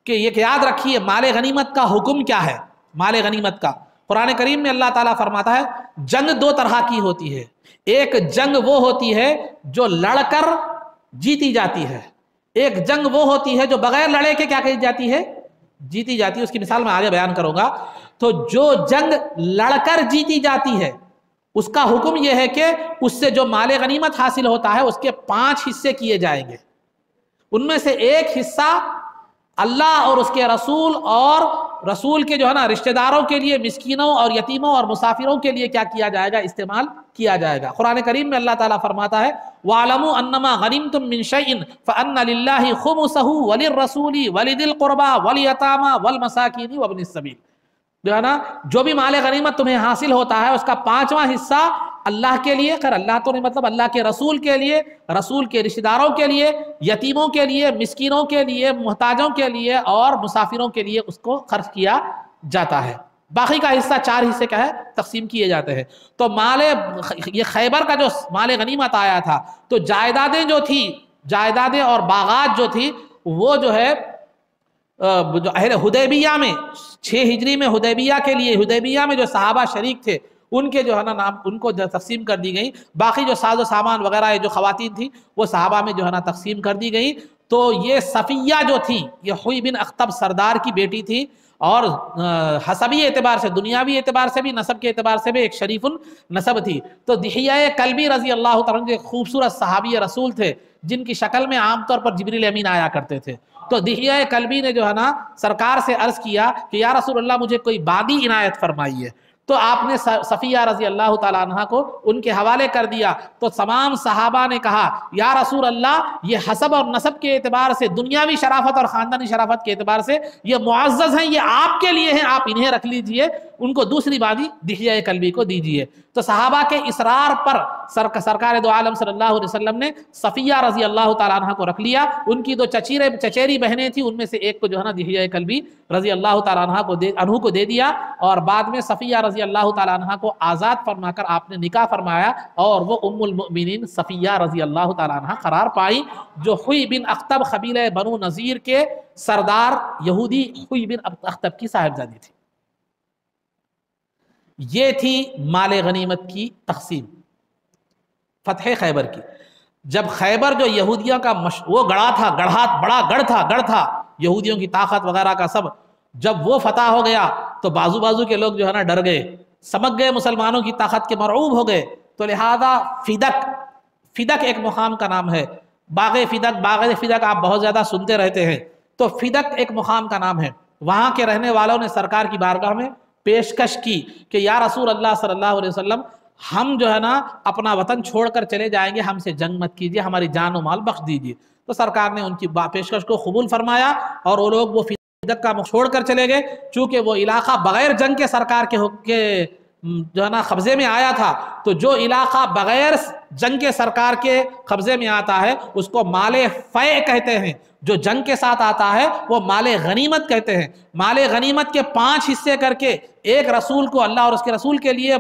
کہ یہ یاد رکھیے مال غنیمت کا حکم کیا ہے۔ مال غنیمت کا قرآن کریم میں اللہ تعالیٰ فرماتا ہے جنگ دو طرح کی ہوتی ہے، ایک جنگ وہ ہوتی ہے جو لڑ کر جیتی جاتی ہے، ایک جنگ وہ ہوتی ہے جو بغیر لڑے کے کیا کہی جاتی ہے، جیتی جاتی ہے۔ اس کی مثال میں آگے بیان کروں گا۔ تو جو جنگ لڑ کر جیتی جاتی ہے اس کا حکم یہ ہے کہ اس سے جو مال غنیمت حاصل ہوتا ہے اس کے 5 حصے کیے جائیں گے، ان میں سے ایک حصہ اللہ اور اس کے رسول اور رسول کے جو ہے نا رشتہ داروں کے لیے، مسکینوں اور یتیموں اور مسافروں کے لیے کیا کیا جائے گا، استعمال کیا جائے گا۔ قرآن کریم میں اللہ تعالیٰ فرماتا ہے وَاعْلَمُوا أَنَّمَا غَنِمْتُم مِّن شَيْءٍ فَأَنَّ لِلَّهِ خُمُسَهُ وَلِلرَّسُولِ وَلِذِي الْقُرْبَى وَالْيَتَامَى وَالْمَسَاكِينِ وَابْنِ السَّبِيلِ، جو ہے نا جو بھی مال غنیمت تمہیں حاصل ہوتا ہے اس کا 5واں حصہ اللہ کے لیے، خیر اللہ تو نہیں مطلب اللہ کے رسول کے لیے، رسول کے رشتہ داروں کے لیے، یتیموں کے لیے، مسکینوں کے لیے، محتاجوں کے لیے اور مسافروں کے لیے اس کو خرچ کیا جاتا ہے۔ باقی کا حصہ 4 حصے کا ہے تقسیم کیے جاتے ہیں۔ تو یہ خیبر کا جو مال غنیمت آیا تھا تو جائیدادیں جو تھی، جائیدادیں اور باغات جو تھی وہ جو ہے جو اہل حدیبیہ میں 6 ہجری میں حدیبیہ کے لیے، حدیبیہ میں جو صحابہ شریک تھے ان کے جو ہے نا نام ان کو تقسیم کر دی گئی۔ باقی جو ساز و سامان وغیرہ جو خواتین تھیں وہ صحابہ میں جو ہے نا تقسیم کر دی گئی۔ تو یہ صفیہ جو تھی یہ ہوئی بن اخطب سردار کی بیٹی تھی، اور حسبی اعتبار سے، دنیاوی اعتبار سے بھی، نسب کے اعتبار سے بھی ایک شریف النسب تھی۔ تو دحیہ کلبی رضی اللہ تعالیٰ عنہ خوبصورت صحابی رسول تھے جن کی شکل میں عام طور پر جبریل امین آیا کرتے تھے۔ تو دحیہ کلبی نے جو ہے نا سرکار سے عرض کیا کہ یا رسول اللہ مجھے کوئی بادی عنایت فرمائیے، تو آپ نے صفیہ رضی اللہ تعالیٰ عنہ کو ان کے حوالے کر دیا۔ تو تمام صحابہ نے کہا یا رسول اللہ یہ حسب اور نسب کے اعتبار سے، دنیاوی شرافت اور خاندانی شرافت کے اعتبار سے یہ معزز ہیں، یہ آپ کے لیے ہیں، آپ انہیں رکھ لیجئے، ان کو دوسری بادی دحیہ کلبی کو دیجئے۔ تو صحابہ کے اصرار پر سرکار دو عالم صلی اللہ علیہ وسلم نے صفیہ رضی اللہ تعالیٰ عنہ کو رکھ لیا۔ ان کی 2 چچیری بہنیں تھیں، ان میں سے ایک کو جو ہے نا دحیہ کلبی رضی اللہ تعالیٰ عنہ کو دے دیا، اور بعد میں صفیہ رضی اللہ تعالیٰ عنہ کو آزاد فرما کر آپ نے نکاح فرمایا، اور وہ ام المؤمنین صفیہ رضی اللہ تعالیٰ عنہ قرار پائی، جو ہوئی بن اخطب قبیلہ بنو نذیر کے سردار یہودی ہوئی بن اخطب کی صاحبزادی تھی۔ یہ تھی مال غنیمت کی تقسیم فتح خیبر کی۔ جب خیبر جو یہودیوں کا وہ بڑا گڑھ تھا یہودیوں کی طاقت وغیرہ کا سب، جب وہ فتح ہو گیا تو بازو کے لوگ جو ہے نا ڈر گئے، سمجھ گئے مسلمانوں کی طاقت کے مرعوب ہو گئے۔ تو لہذا فدق ایک مقام کا نام ہے، باغ فدق آپ بہت زیادہ سنتے رہتے ہیں۔ تو فدق ایک مقام کا نام ہے، وہاں کے رہنے والوں نے سرکار کی بارگاہ میں پیشکش کی کہ یا رسول اللہ صلی اللہ علیہ وسلم ہم جو ہے نا اپنا وطن چھوڑ کر چلے جائیں گے، ہم سے جنگ مت کیجیے، ہماری جان و مال بخش دیجیے۔ تو سرکار نے ان کی پیشکش کو قبول فرمایا، اور وہ لوگ وہ فدق کا چھوڑ کر چلے گئے، چونکہ وہ علاقہ بغیر جنگ کے سرکار کے جو ہے نا قبضے میں آیا تھا۔ تو جو علاقہ بغیر جنگ کے سرکار کے قبضے میں آتا ہے اس کو مال فے کہتے ہیں، جو جنگ کے ساتھ آتا ہے وہ مال غنیمت کہتے ہیں۔ مال غنیمت کے 5 حصے کر کے ایک رسول کو، اللہ اور اس کے رسول کے لیے،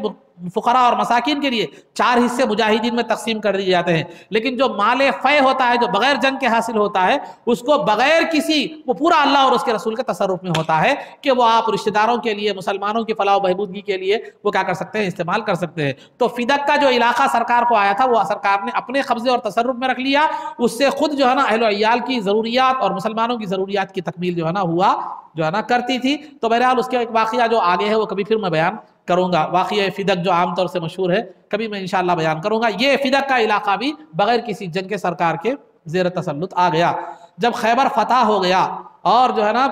فقراء اور مساکین کے لیے 4 حصے مجاہدین میں تقسیم کر دیے جاتے ہیں۔ لیکن جو مال فے ہوتا ہے، جو بغیر جنگ کے حاصل ہوتا ہے، اس کو بغیر کسی، وہ پورا اللہ اور اس کے رسول کے تصرف میں ہوتا ہے کہ وہ آپ رشتہ داروں کے لیے، مسلمانوں کی فلاح و بہبودگی کے لیے وہ کیا کر سکتے ہیں، استعمال کر سکتے ہیں۔ تو فدق کا جو علاقہ سرکار کو آیا تھا وہ سرکار نے اپنے قبضے اور تصرف میں رکھ لیا، اس سے خود جو ہے نا اہل و عیال کی ضروریات اور مسلمانوں کی ضروریات کی تکمیل جو ہے نا ہوا جو ہے نا کرتی تھی۔ تو بہرحال اس کے ایک واقعہ جو آگے ہے وہ کبھی پھر میں بیان کروں گا، واقعہ فدق جو عام طور سے مشہور ہے، کبھی میں انشاءاللہ بیان کروں گا۔ یہ فدق کا علاقہ بھی بغیر کسی جنگ کے سرکار کے زیر تسلط آ گیا۔ جب خیبر فتح ہو گیا اور جو ہے نا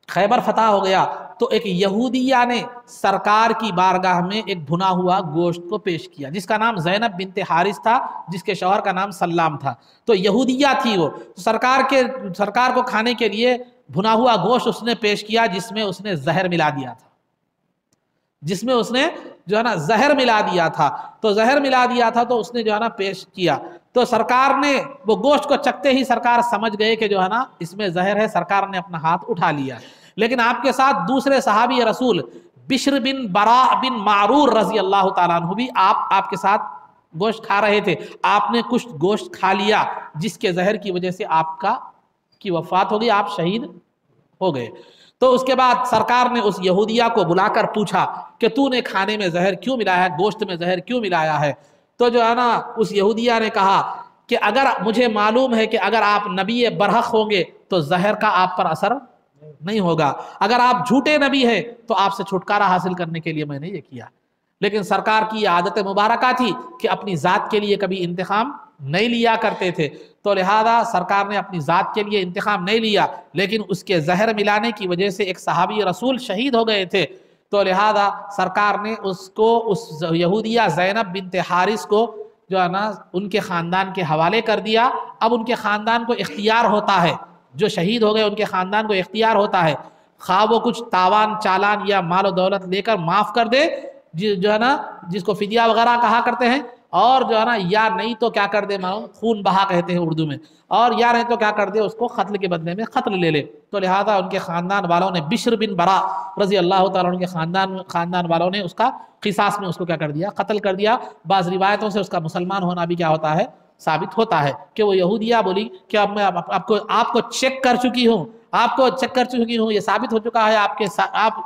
خیبر فتح ہو گیا تو ایک یہودیہ نے سرکار کی بارگاہ میں ایک بھنا ہوا گوشت کو پیش کیا، جس کا نام زینب بنت حارث تھا، جس کے شوہر کا نام سلام تھا۔ تو یہودیہ تھی وہ، سرکار کو کھانے کے لیے بھنا ہوا گوشت اس نے پیش کیا، جس میں اس نے زہر ملا دیا تھا، جس میں اس نے جو ہے نا زہر ملا دیا تھا۔ تو زہر ملا دیا تھا تو اس نے جو ہے نا پیش کیا، تو سرکار نے وہ گوشت کو چکتے ہی سرکار سمجھ گئے کہ جو ہے نا اس میں زہر ہے، سرکار نے اپنا ہاتھ اٹھا لیا۔ لیکن آپ کے ساتھ دوسرے صحابی رسول بشر بن براء بن معرور رضی اللہ تعالیٰ عنہ بھی آپ کے ساتھ گوشت کھا رہے تھے۔ آپ نے کچھ گوشت کھا لیا جس کے زہر کی وجہ سے آپ کی وفات ہو گئی، آپ شہید ہو گئے۔ تو اس کے بعد سرکار نے اس یہودیہ کو بلا کر پوچھا کہ تو نے کھانے میں زہر کیوں ملایا ہے، گوشت میں زہر کیوں ملایا ہے؟ تو جو ہے نا اس یہودیہ نے کہا کہ اگر مجھے معلوم ہے کہ اگر آپ نبی برحق ہوں گے تو زہر کا آپ پر اثر نہیں ہوگا، اگر آپ جھوٹے نبی ہیں تو آپ سے چھٹکارا حاصل کرنے کے لیے میں نے یہ کیا۔ لیکن سرکار کی یہ عادت مبارکہ تھی کہ اپنی ذات کے لیے کبھی انتقام نہیں لیا کرتے تھے، تو لہذا سرکار نے اپنی ذات کے لیے انتقام نہیں لیا، لیکن اس کے زہر ملانے کی وجہ سے ایک صحابی رسول شہید ہو گئے تھے، تو لہذا سرکار نے اس یہودیہ زینب بنت حارث کو جو ہے نا ان کے خاندان کے حوالے کر دیا۔ اب ان کے خاندان کو اختیار ہوتا ہے، جو شہید ہو گئے ان کے خاندان کو اختیار ہوتا ہے، خواہ وہ کچھ تاوان چالان یا مال و دولت لے کر معاف کر دے، جو ہے نا جس کو فدیہ وغیرہ کہا کرتے ہیں، اور جو ہے نا یا نہیں تو کیا کر دے، خون بہا کہتے ہیں اردو میں، اور یا نہیں تو کیا کر دے، اس کو قتل کے بدلے میں قتل لے لے۔ تو لہذا ان کے خاندان والوں نے بشر بن براء رضی اللہ تعالیٰ عنہ کے خاندان والوں نے اس کا قصاص میں اس کو کیا کر دیا، قتل کر دیا۔ بعض روایتوں سے اس کا مسلمان ہونا بھی کیا ہوتا ہے، ثابت ہوتا ہے کہ وہ یہودیہ بولی کہ اب میں آپ کو چیک کر چکی ہوں، یہ ثابت ہو چکا ہے آپ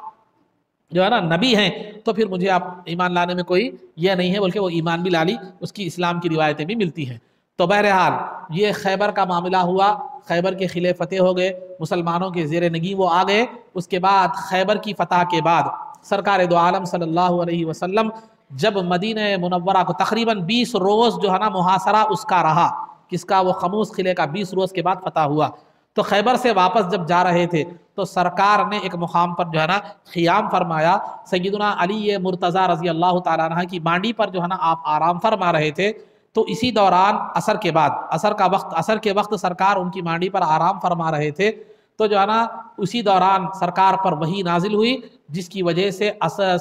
جو ہے نا نبی ہیں، تو پھر مجھے آپ ایمان لانے میں کوئی یہ نہیں ہے، بلکہ وہ ایمان بھی لالی، اس کی اسلام کی روایتیں بھی ملتی ہیں۔ تو بہرحال یہ خیبر کا معاملہ ہوا، خیبر کے قلعے فتح ہو گئے، مسلمانوں کے زیر نگی وہ آ گئے۔ اس کے بعد خیبر کی فتح کے بعد سرکار دو عالم صلی اللہ علیہ وسلم جب مدینہ منورہ کو تقریباً 20 روز جو ہے نا محاصرہ اس کا رہا، کس کا، وہ خموس قلعے کا 20 روز کے بعد فتح ہوا، تو خیبر سے واپس جب جا رہے تھے تو سرکار نے ایک مقام پر جو ہے نا قیام فرمایا، سیدنا علی مرتضیٰ رضی اللہ تعالیٰ عنہ کی مانڈی پر جو ہے نا آپ آرام فرما رہے تھے۔ تو اسی دوران عصر کے وقت سرکار ان کی مانڈی پر آرام فرما رہے تھے، تو جو ہے نا اسی دوران سرکار پر وحی نازل ہوئی، جس کی وجہ سے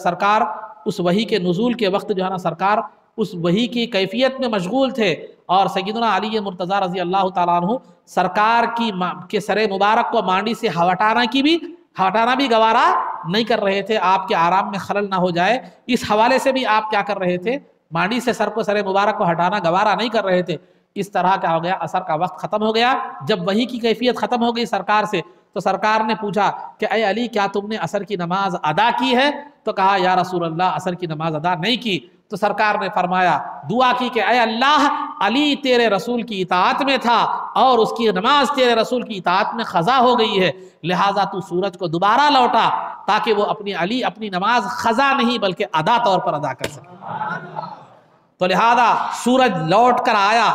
سرکار اس وحی کے نزول کے وقت جو ہے نا سرکار اس وحی کی کیفیت میں مشغول تھے، اور سیدنا علی مرتضیٰ رضی اللہ تعالیٰ عنہ سرکار کے سر مبارک کو مانڈی سے ہٹانا بھی گوارا نہیں کر رہے تھے، آپ کے آرام میں خلل نہ ہو جائے، اس حوالے سے بھی آپ کیا کر رہے تھے، مانڈی سے سر مبارک کو ہٹانا گوارا نہیں کر رہے تھے۔ اس طرح کیا ہو گیا، عصر کا وقت ختم ہو گیا۔ جب وحی کی کیفیت ختم ہو گئی سرکار سے، تو سرکار نے پوچھا کہ اے علی، کیا تم نے عصر کی نماز ادا کی ہے؟ تو کہا یا رسول اللہ، عصر کی نماز ادا نہیں کی۔ تو سرکار نے فرمایا، دعا کی کہ اے اللہ، علی تیرے رسول کی اطاعت میں تھا اور اس کی نماز تیرے رسول کی اطاعت میں قضا ہو گئی ہے، لہٰذا تو سورج کو دوبارہ لوٹا تاکہ وہ اپنی نماز قضا نہیں بلکہ ادا طور پر ادا کر سکے۔ تو لہذا سورج لوٹ کر آیا۔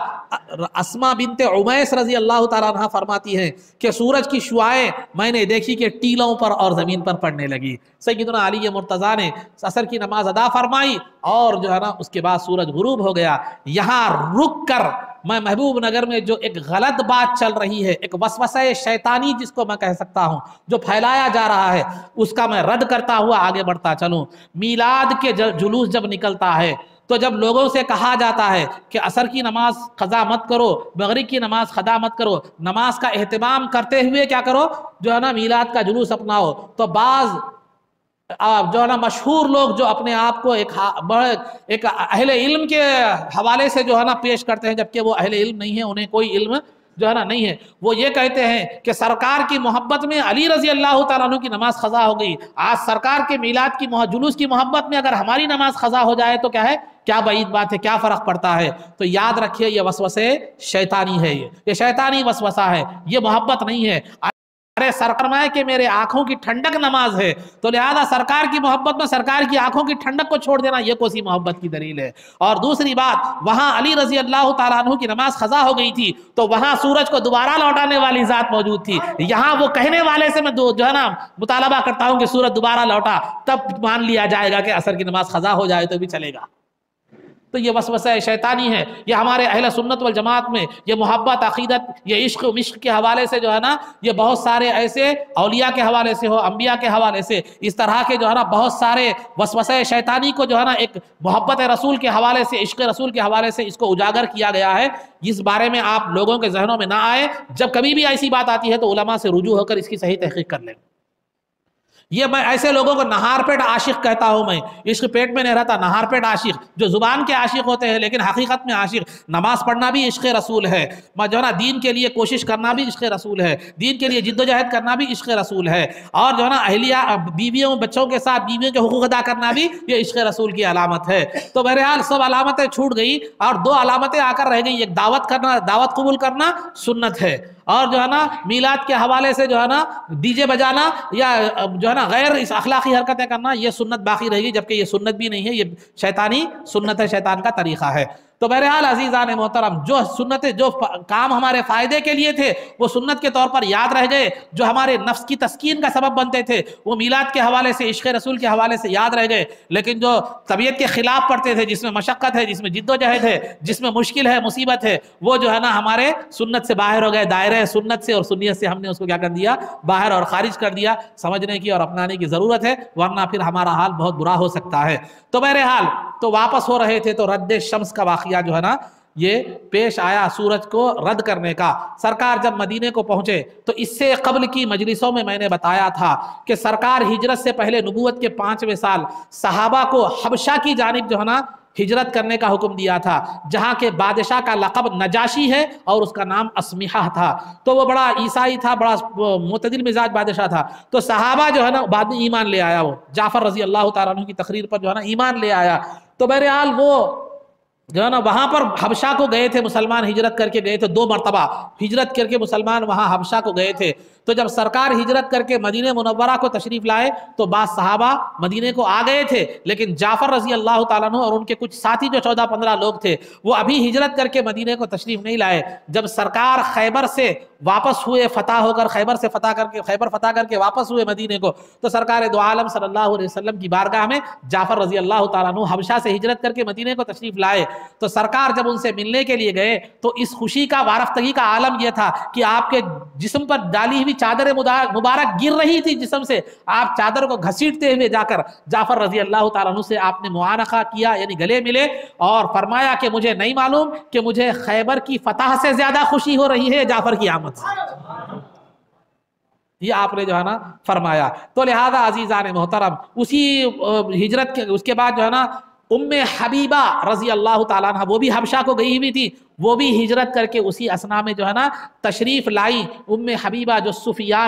اسما بنت عمیس رضی اللہ تعالیٰ عنہ فرماتی ہیں کہ سورج کی شعاعیں میں نے دیکھی کہ ٹیلوں پر اور زمین پر پڑنے لگی۔ سیدنا علی مرتضیٰ نے عصر کی نماز ادا فرمائی اور جو ہے نا اس کے بعد سورج غروب ہو گیا۔ یہاں رک کر میں محبوب نگر میں جو ایک غلط بات چل رہی ہے، ایک وسوسہ شیطانی جس کو میں کہہ سکتا ہوں، جو پھیلایا جا رہا ہے، اس کا میں رد کرتا ہوا آگے بڑھتا چلوں۔ میلاد کے جلوس جب نکلتا ہے تو جب لوگوں سے کہا جاتا ہے کہ عصر کی نماز قضا مت کرو، مغرب کی نماز قضا مت کرو، نماز کا اہتمام کرتے ہوئے کیا کرو جو ہے نا میلاد کا جلوس اپناؤ، تو بعض جو ہے نا مشہور لوگ جو اپنے آپ کو ایک اہل علم کے حوالے سے جو ہے نا پیش کرتے ہیں، جبکہ وہ اہل علم نہیں ہیں، انہیں کوئی علم جو ہے نا نہیں ہے، وہ یہ کہتے ہیں کہ سرکار کی محبت میں علی رضی اللہ تعالیٰ عنہ کی نماز قضا ہو گئی، آج سرکار کے میلاد کی جلوس کی محبت میں اگر ہماری نماز قضا ہو جائے تو کیا ہے، کیا بعید بات ہے، کیا فرق پڑتا ہے؟ تو یاد رکھیے یہ وسوسے شیطانی ہے، یہ شیطانی وسوسہ ہے، یہ محبت نہیں ہے۔ ارے سرکار کہ میرے آنکھوں کی ٹھنڈک نماز ہے، تو لہذا سرکار کی محبت میں سرکار کی آنکھوں کی ٹھنڈک کو چھوڑ دینا یہ کوسی محبت کی دلیل ہے؟ اور دوسری بات، وہاں علی رضی اللہ تعالیٰ عنہ کی نماز قضا ہو گئی تھی تو وہاں سورج کو دوبارہ لوٹانے والی ذات موجود تھی، یہاں وہ کہنے والے سے میں جو ہے نا مطالبہ کرتا ہوں کہ سورج دوبارہ لوٹا، تب مان لیا جائے گا کہ عصر کی نماز قضا ہو جائے تو بھی چلے گا۔ تو یہ وسوسہ شیطانی ہے، یہ ہمارے اہل سنت والجماعت میں یہ محبت، عقیدت، یہ عشق و مشق کے حوالے سے جو ہے نا یہ بہت سارے ایسے اولیاء کے حوالے سے ہو، انبیاء کے حوالے سے اس طرح کے جو ہے نا بہت سارے وسوسہ شیطانی کو جو ہے نا ایک محبت رسول کے حوالے سے، عشق رسول کے حوالے سے اس کو اجاگر کیا گیا ہے۔ اس بارے میں آپ لوگوں کے ذہنوں میں نہ آئے، جب کبھی بھی ایسی بات آتی ہے تو علماء سے رجوع ہو کر اس کی صحیح تحقیق کر لیں۔ یہ میں ایسے لوگوں کو نہار پیٹ عاشق کہتا ہوں، میں عشق پیٹ میں نہیں رہتا، نہار پیٹ عاشق جو زبان کے عاشق ہوتے ہیں لیکن حقیقت میں عاشق۔ نماز پڑھنا بھی عشق رسول ہے، جو ہے نا دین کے لیے کوشش کرنا بھی عشق رسول ہے، دین کے لیے جد و جہد کرنا بھی عشق رسول ہے، اور جو ہے نا اہلیہ بیویوں بچوں کے ساتھ بیویوں کے حقوق ادا کرنا بھی یہ عشق رسول کی علامت ہے۔ تو بہرحال سب علامتیں چھوٹ گئی اور دو علامتیں آ کر رہ گئی، ایک دعوت کرنا، دعوت قبول کرنا سنت ہے، اور جو ہے نا میلاد کے حوالے سے جو ہے نا ڈی جے بجانا یا جو ہے نا غیر اس اخلاقی حرکتیں کرنا یہ سنت باقی رہے گی، جبکہ یہ سنت بھی نہیں ہے، یہ شیطانی سنت ہے، شیطان کا طریقہ ہے۔ تو بہرحال عزیزان محترم، جو سنتیں جو کام ہمارے فائدے کے لیے تھے وہ سنت کے طور پر یاد رہ گئے، جو ہمارے نفس کی تسکین کا سبب بنتے تھے وہ میلاد کے حوالے سے، عشق رسول کے حوالے سے یاد رہ گئے، لیکن جو طبیعت کے خلاف پڑتے تھے، جس میں مشقت ہے، جس میں جد و جہد ہے، جس میں مشکل ہے، مصیبت ہے، وہ جو ہے نا ہمارے سنت سے باہر ہو گئے، دائرہ سنت سے اور سنیت سے ہم نے اس کو کیا کر دیا، باہر اور خارج کر دیا۔ سمجھنے کی اور اپنانے کی ضرورت ہے، ورنہ پھر ہمارا حال بہت برا ہو سکتا ہے۔ تو بہرحال تو واپس ہو رہے تھے تو رد شمس کا واقعہ جو ہے نا یہ پیش آیا، سورج کو رد کرنے کا۔ سرکار جب مدینے کو پہنچے تو اس سے قبل کی مجلسوں میں نے بتایا تھا کہ سرکار ہجرت سے پہلے نبوت کے 5ویں سال صحابہ کو حبشہ کی جانب جو ہے نا ہجرت کرنے کا حکم دیا تھا، جہاں کے بادشاہ کا لقب نجاشی ہے اور اس کا نام اسمحہ تھا۔ تو وہ بڑا عیسائی تھا، بڑا معتدل مزاج بادشاہ تھا۔ تو صحابہ جو ہے نا بعد میں ایمان لے آیا، وہ جعفر رضی اللہ تعالیٰ عنہ کی تقریر پر جو ہے نا ایمان لے آیا۔ تو بہرحال وہ جو ہے نا وہاں پر حبشہ کو گئے تھے، مسلمان ہجرت کر کے گئے تھے، 2 مرتبہ ہجرت کر کے مسلمان وہاں حبشہ کو گئے تھے۔ تو جب سرکار ہجرت کر کے مدینہ منورہ کو تشریف لائے تو بعض صحابہ مدینے کو آ گئے تھے، لیکن جعفر رضی اللہ تعالیٰ عنہ اور ان کے کچھ ساتھی جو 14-15 لوگ تھے وہ ابھی ہجرت کر کے مدینے کو تشریف نہیں لائے۔ جب سرکار خیبر سے واپس ہوئے، فتح ہو کر خیبر فتح کر کے واپس ہوئے مدینے کو، تو سرکار دو عالم صلی اللہ علیہ وسلم کی بارگاہ میں جعفر رضی اللہ تعالیٰ عنہ حبشہ سے ہجرت کر کے مدینے کو تشریف لائے۔ تو سرکار جب ان سے ملنے کے لیے گئے تو اس خوشی کا وارفتگی کا عالم یہ تھا کہ آپ کے جسم پر ڈالی ہوئی چادر مبارک گر رہی تھی جسم سے، آپ چادر کو گھسیٹتے ہوئے جا کر جعفر رضی اللہ تعالیٰ عنہ سے آپ نے معانقہ کیا، یعنی گلے ملے، اور فرمایا کہ مجھے نہیں معلوم کہ مجھے خیبر کی فتح سے زیادہ خوشی ہو رہی ہے جعفر کی آمد سے۔ یہ آپ نے جو ہے نا فرمایا۔ تو لہذا عزیزان محترم اسی ہجرت کے اس کے بعد جو ہے نا ام حبیبہ رضی اللہ تعالیٰ عنہ وہ بھی حبشہ کو گئی ہوئی تھی، وہ بھی ہجرت کر کے اسی اسنا میں جو ہے نا تشریف لائی۔ ام حبیبہ جو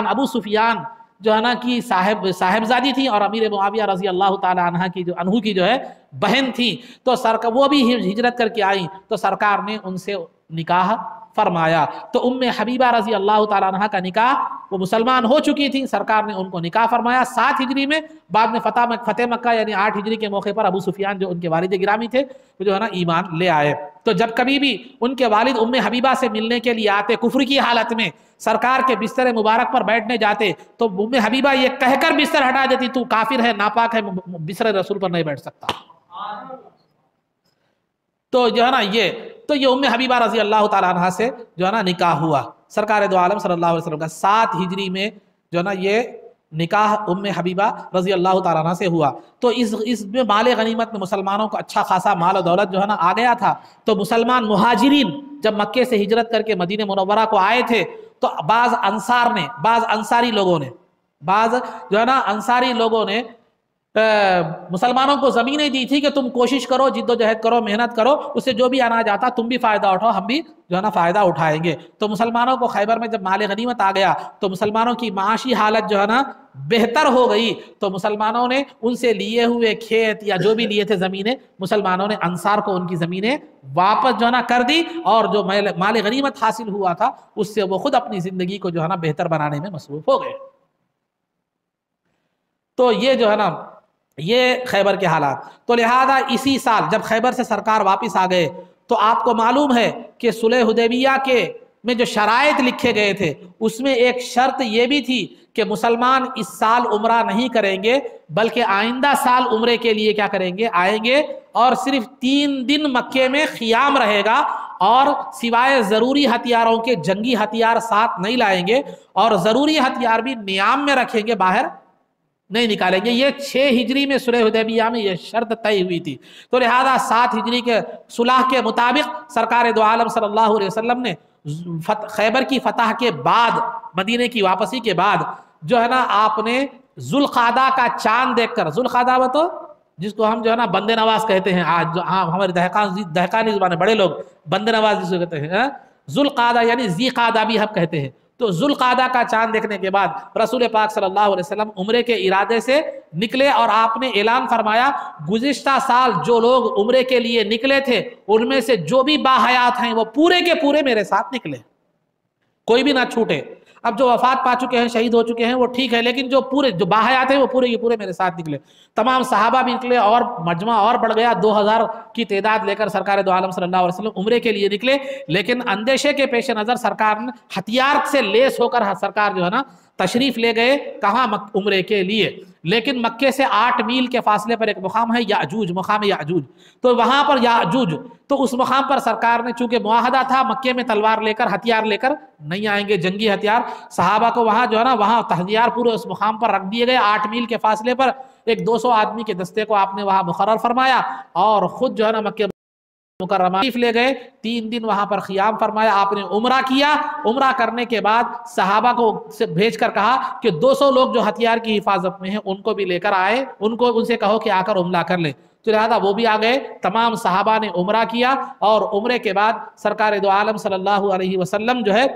ابو سفیان جو ہے نا کی صاحبزادی تھی اور امیر معاویہ رضی اللہ تعالیٰ عنہ کی جو ہے بہن تھی، تو وہ بھی ہجرت کر کے آئیں، تو سرکار نے ان سے نکاح فرمایا۔ تو ام حبیبہ رضی اللہ تعالیٰ عنہ کا نکاح، وہ مسلمان ہو چکی تھی، سرکار نے ان کو نکاح فرمایا 7 ہجری میں۔ بعد میں فتح مکہ یعنی 8 ہجری کے موقع پر ابو سفیان جو ان کے والد گرامی تھے وہ جو ہے نا ایمان لے آئے۔ تو جب کبھی بھی ان کے والد ام حبیبہ سے ملنے کے لیے آتے کفر کی حالت میں، سرکار کے بستر مبارک پر بیٹھنے جاتے تو ام حبیبہ یہ کہہ کر بستر ہٹا دیتی، تو کافر ہے، ناپاک ہے، بستر رسول پر نہیں بیٹھ سکتا۔ تو جو ہے نا یہ ام حبیبہ رضی اللہ تعالیٰ عنہ سے جو ہے نا نکاح ہوا۔ سرکار دو عالم صلی اللہ علیہ وسلم کا 7 ہجری میں جو ہے نا یہ نکاح ام حبیبہ رضی اللہ تعالیٰ عنہ سے ہوا، تو اس میں مال غنیمت میں مسلمانوں کو اچھا خاصا مال و دولت جو ہے نا آ گیا تھا۔ تو مسلمان مہاجرین جب مکے سے ہجرت کر کے مدینہ منورہ کو آئے تھے تو بعض انصاری لوگوں نے مسلمانوں کو زمینیں دی تھی کہ تم کوشش کرو، جد و جہد کرو، محنت کرو، اس سے جو بھی اناج آتا تم بھی فائدہ اٹھاؤ، ہم بھی جو ہے نا فائدہ اٹھائیں گے۔ تو مسلمانوں کو خیبر میں جب مال غنیمت آ گیا تو مسلمانوں کی معاشی حالت جو ہے نا بہتر ہو گئی، تو مسلمانوں نے ان سے لیے ہوئے کھیت یا جو بھی لیے تھے زمینیں، مسلمانوں نے انصار کو ان کی زمینیں واپس جو ہے نا کر دی، اور جو مال غنیمت حاصل ہوا تھا اس سے وہ خود اپنی زندگی کو جو ہے نا بہتر بنانے میں مصروف ہو گئے۔ تو یہ جو ہے نا یہ خیبر کے حالات۔ تو لہذا اسی سال جب خیبر سے سرکار واپس آ گئے تو آپ کو معلوم ہے کہ صلح حدیبیہ کے میں جو شرائط لکھے گئے تھے اس میں ایک شرط یہ بھی تھی کہ مسلمان اس سال عمرہ نہیں کریں گے بلکہ آئندہ سال عمرے کے لیے کیا کریں گے، آئیں گے، اور صرف 3 دن مکے میں قیام رہے گا، اور سوائے ضروری ہتھیاروں کے جنگی ہتھیار ساتھ نہیں لائیں گے، اور ضروری ہتھیار بھی نیام میں رکھیں گے، باہر نہیں نکالیں گے۔ یہ 6 ہجری میں صلح حدیبیہ میں یہ شرط طے ہوئی تھی۔ تو لہذا 7 ہجری کے صلح کے مطابق سرکار دو عالم صلی اللہ علیہ وسلم نے خیبر کی فتح کے بعد، مدینے کی واپسی کے بعد جو ہے نا آپ نے ذوالقعدہ کا چاند دیکھ کر، ذوالقعدہ وہ تو جس کو ہم جو ہے نا بندے نواز کہتے ہیں، آج ہمارے دہقانی زبان بڑے لوگ بندے نواز جس کو کہتے ہیں، ذوالقعدہ یعنی ذی قعدہ بھی ہم کہتے ہیں۔ تو ذوالقعدہ کا چاند دیکھنے کے بعد رسول پاک صلی اللہ علیہ وسلم عمرے کے ارادے سے نکلے، اور آپ نے اعلان فرمایا گزشتہ سال جو لوگ عمرے کے لیے نکلے تھے ان میں سے جو بھی باحیات ہیں وہ پورے کے پورے میرے ساتھ نکلے، کوئی بھی نہ چھوٹے۔ اب جو وفات پا چکے ہیں، شہید ہو چکے ہیں، وہ ٹھیک ہے، لیکن جو باحیات ہیں وہ پورے کے پورے میرے ساتھ نکلے۔ تمام صحابہ بھی نکلے اور مجمع اور بڑھ گیا، 2000 کی تعداد لے کر سرکار دو عالم صلی اللہ علیہ وسلم عمرے کے لیے نکلے۔ لیکن اندیشے کے پیش نظر سرکار نے ہتھیار سے لیس ہو کر سرکار جو ہے نا تشریف لے گئے کہاں، عمرے کے لیے۔ لیکن مکے سے 8 میل کے فاصلے پر ایک مقام ہے یاجوج، مقام یاجوج، تو وہاں پر یاجوج، تو اس مقام پر سرکار نے چونکہ معاہدہ تھا مکے میں تلوار لے کر ہتھیار لے کر نہیں آئیں گے، جنگی ہتھیار، صحابہ کو وہاں جو ہے نا وہاں ہتھیار پورے اس مقام پر رکھ دیے گئے۔ 8 میل کے فاصلے پر ایک 200 آدمی کے دستے کو آپ نے وہاں مقرر فرمایا، اور خود جو ہے نا مکے مکرمہ لے گئے، 3 دن وہاں پر قیام فرمایا، آپ نے عمرہ کیا۔ عمرہ کرنے کے بعد صحابہ کو بھیج کر کہا کہ 200 لوگ جو ہتھیار کی حفاظت میں ہیں ان کو بھی لے کر آئے، ان سے کہو کہ آ کر عمرہ کر لیں۔ تو لہذا وہ بھی آ گئے، تمام صحابہ نے عمرہ کیا، اور عمرے کے بعد سرکار دو عالم صلی اللہ علیہ وسلم جو ہے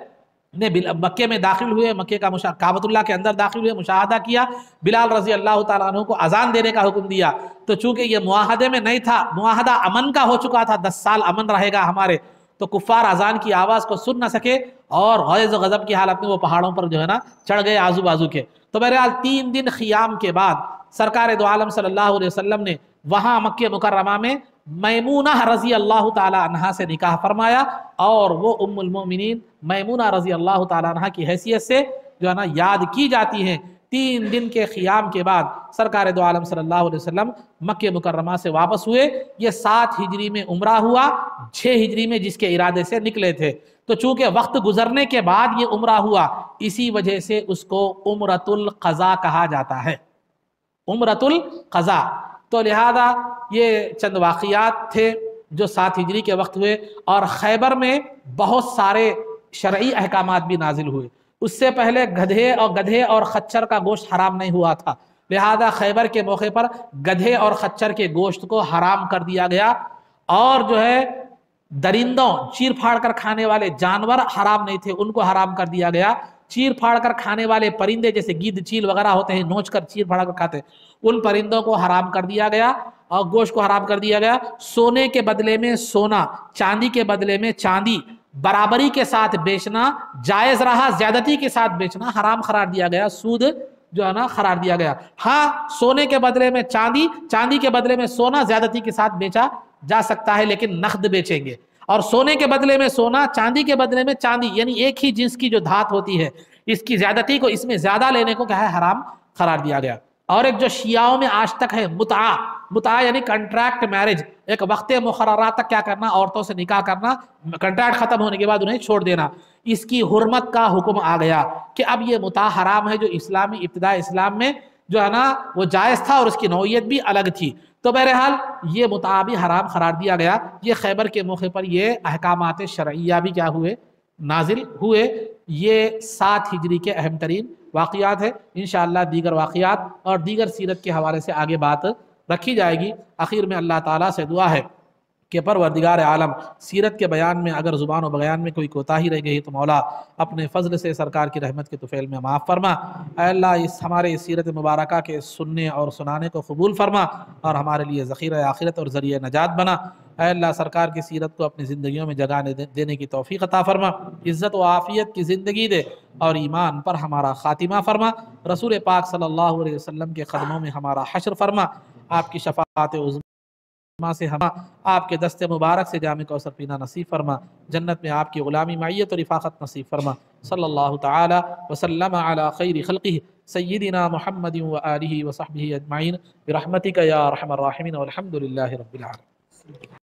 نے مکے میں داخل ہوئے، مکے کا کعبۃ اللہ کے اندر داخل ہوئے، مشاہدہ کیا، بلال رضی اللہ تعالیٰ عنہ کو اذان دینے کا حکم دیا۔ تو چونکہ یہ معاہدے میں نہیں تھا، معاہدہ امن کا ہو چکا تھا، 10 سال امن رہے گا ہمارے، تو کفار اذان کی آواز کو سن نہ سکے، اور غیظ و غضب کی حالت میں وہ پہاڑوں پر جو ہے نا چڑھ گئے آزو بازو کے۔ تو بہرحال 3 دن قیام کے بعد سرکار دو عالم صلی اللہ علیہ وسلم نے وہاں مکہ مکرمہ میں میمونہ رضی اللہ تعالی عنہا سے نکاح فرمایا، اور وہ ام المؤمنین میمونہ رضی اللہ تعالی عنہا کی حیثیت سے جو ہے نا یاد کی جاتی ہیں۔ 3 دن کے قیام کے بعد سرکار دو عالم صلی اللہ علیہ وسلم مکہ مکرمہ سے واپس ہوئے۔ یہ 7 ہجری میں عمرہ ہوا، 6 ہجری میں جس کے ارادے سے نکلے تھے۔ تو چونکہ وقت گزرنے کے بعد یہ عمرہ ہوا، اسی وجہ سے اس کو عمرۃ القضاء کہا جاتا ہے، عمرۃ القضاء۔ تو لہذا یہ چند واقعات تھے جو 7 ہجری کے وقت ہوئے، اور خیبر میں بہت سارے شرعی احکامات بھی نازل ہوئے۔ اس سے پہلے گدھے اور خچر کا گوشت حرام نہیں ہوا تھا، لہذا خیبر کے موقع پر گدھے اور خچر کے گوشت کو حرام کر دیا گیا، اور جو ہے درندوں، چیر پھاڑ کر کھانے والے جانور حرام نہیں تھے، ان کو حرام کر دیا گیا۔ چیر پھاڑ کر کھانے والے پرندے جیسے گدھ، چیل وغیرہ ہوتے ہیں، نوچ کر چیر پھاڑ کر کھاتے، ان پرندوں کو حرام کر دیا گیا، اور گوشت کو حرام کر دیا گیا۔ سونے کے بدلے میں سونا، چاندی کے بدلے میں چاندی برابری کے ساتھ بیچنا جائز رہا، زیادتی کے ساتھ بیچنا حرام قرار دیا گیا، سود جو ہے نا قرار دیا گیا۔ ہاں، سونے کے بدلے میں چاندی، چاندی کے بدلے میں سونا زیادتی کے ساتھ بیچا جا سکتا ہے، لیکن نقد بیچیں گے۔ اور سونے کے بدلے میں سونا، چاندی کے بدلے میں چاندی، یعنی ایک ہی جنس کی جو دھات ہوتی ہے، اس کی زیادتی کو، اس میں زیادہ لینے کو کیا ہے، حرام قرار دیا گیا۔ اور ایک جو شیعوں میں آج تک ہے متعہ یعنی کنٹریکٹ میرج، ایک وقت مقررہ تک کیا کرنا، عورتوں سے نکاح کرنا، کنٹریکٹ ختم ہونے کے بعد انہیں چھوڑ دینا، اس کی حرمت کا حکم آ گیا کہ اب یہ متاع حرام ہے، جو اسلامی ابتداء اسلام میں جو ہے نا وہ جائز تھا اور اس کی نوعیت بھی الگ تھی۔ تو بہرحال یہ متاع بھی حرام قرار دیا گیا۔ یہ خیبر کے موقع پر یہ احکامات شرعیہ بھی کیا ہوئے؟ نازل ہوئے۔ یہ 7 ہجری کے اہم ترین واقعات ہیں۔ انشاءاللہ دیگر واقعات اور دیگر سیرت کے حوالے سے آگے بات رکھی جائے گی۔ آخر میں اللہ تعالیٰ سے دعا ہے کہ پروردگار عالم سیرت کے بیان میں اگر زبان و بیان میں کوئی کوتاہی رہ گئی تو مولا اپنے فضل سے سرکار کی رحمت کے طفیل میں معاف فرما۔ اے اللہ ہمارے اس سیرت مبارکہ کے سننے اور سنانے کو قبول فرما اور ہمارے لیے ذخیرہ آخرت اور ذریعہ نجات بنا۔ اے اللہ سرکار کی سیرت کو اپنی زندگیوں میں جگہ دینے کی توفیق عطا فرما، عزت و عافیت کی زندگی دے اور ایمان پر ہمارا خاتمہ فرما۔ رسول پاک صلی اللہ علیہ وسلم کے قدموں میں ہمارا حشر فرما۔ آپ کی شفاعت عظمیٰ سے ہم آپ کے دست مبارک سے جام کوثر پینا نصیب فرما۔ جنت میں آپ کی غلامی معیت اور رفاقت نصیب فرما۔ صلی اللہ تعالی وسلم علی خیر خلقہ سیدنا محمد و آلہ و صحبہ اجمعین برحمتک یا ارحم الراحمین والحمد للہ رب العالمین۔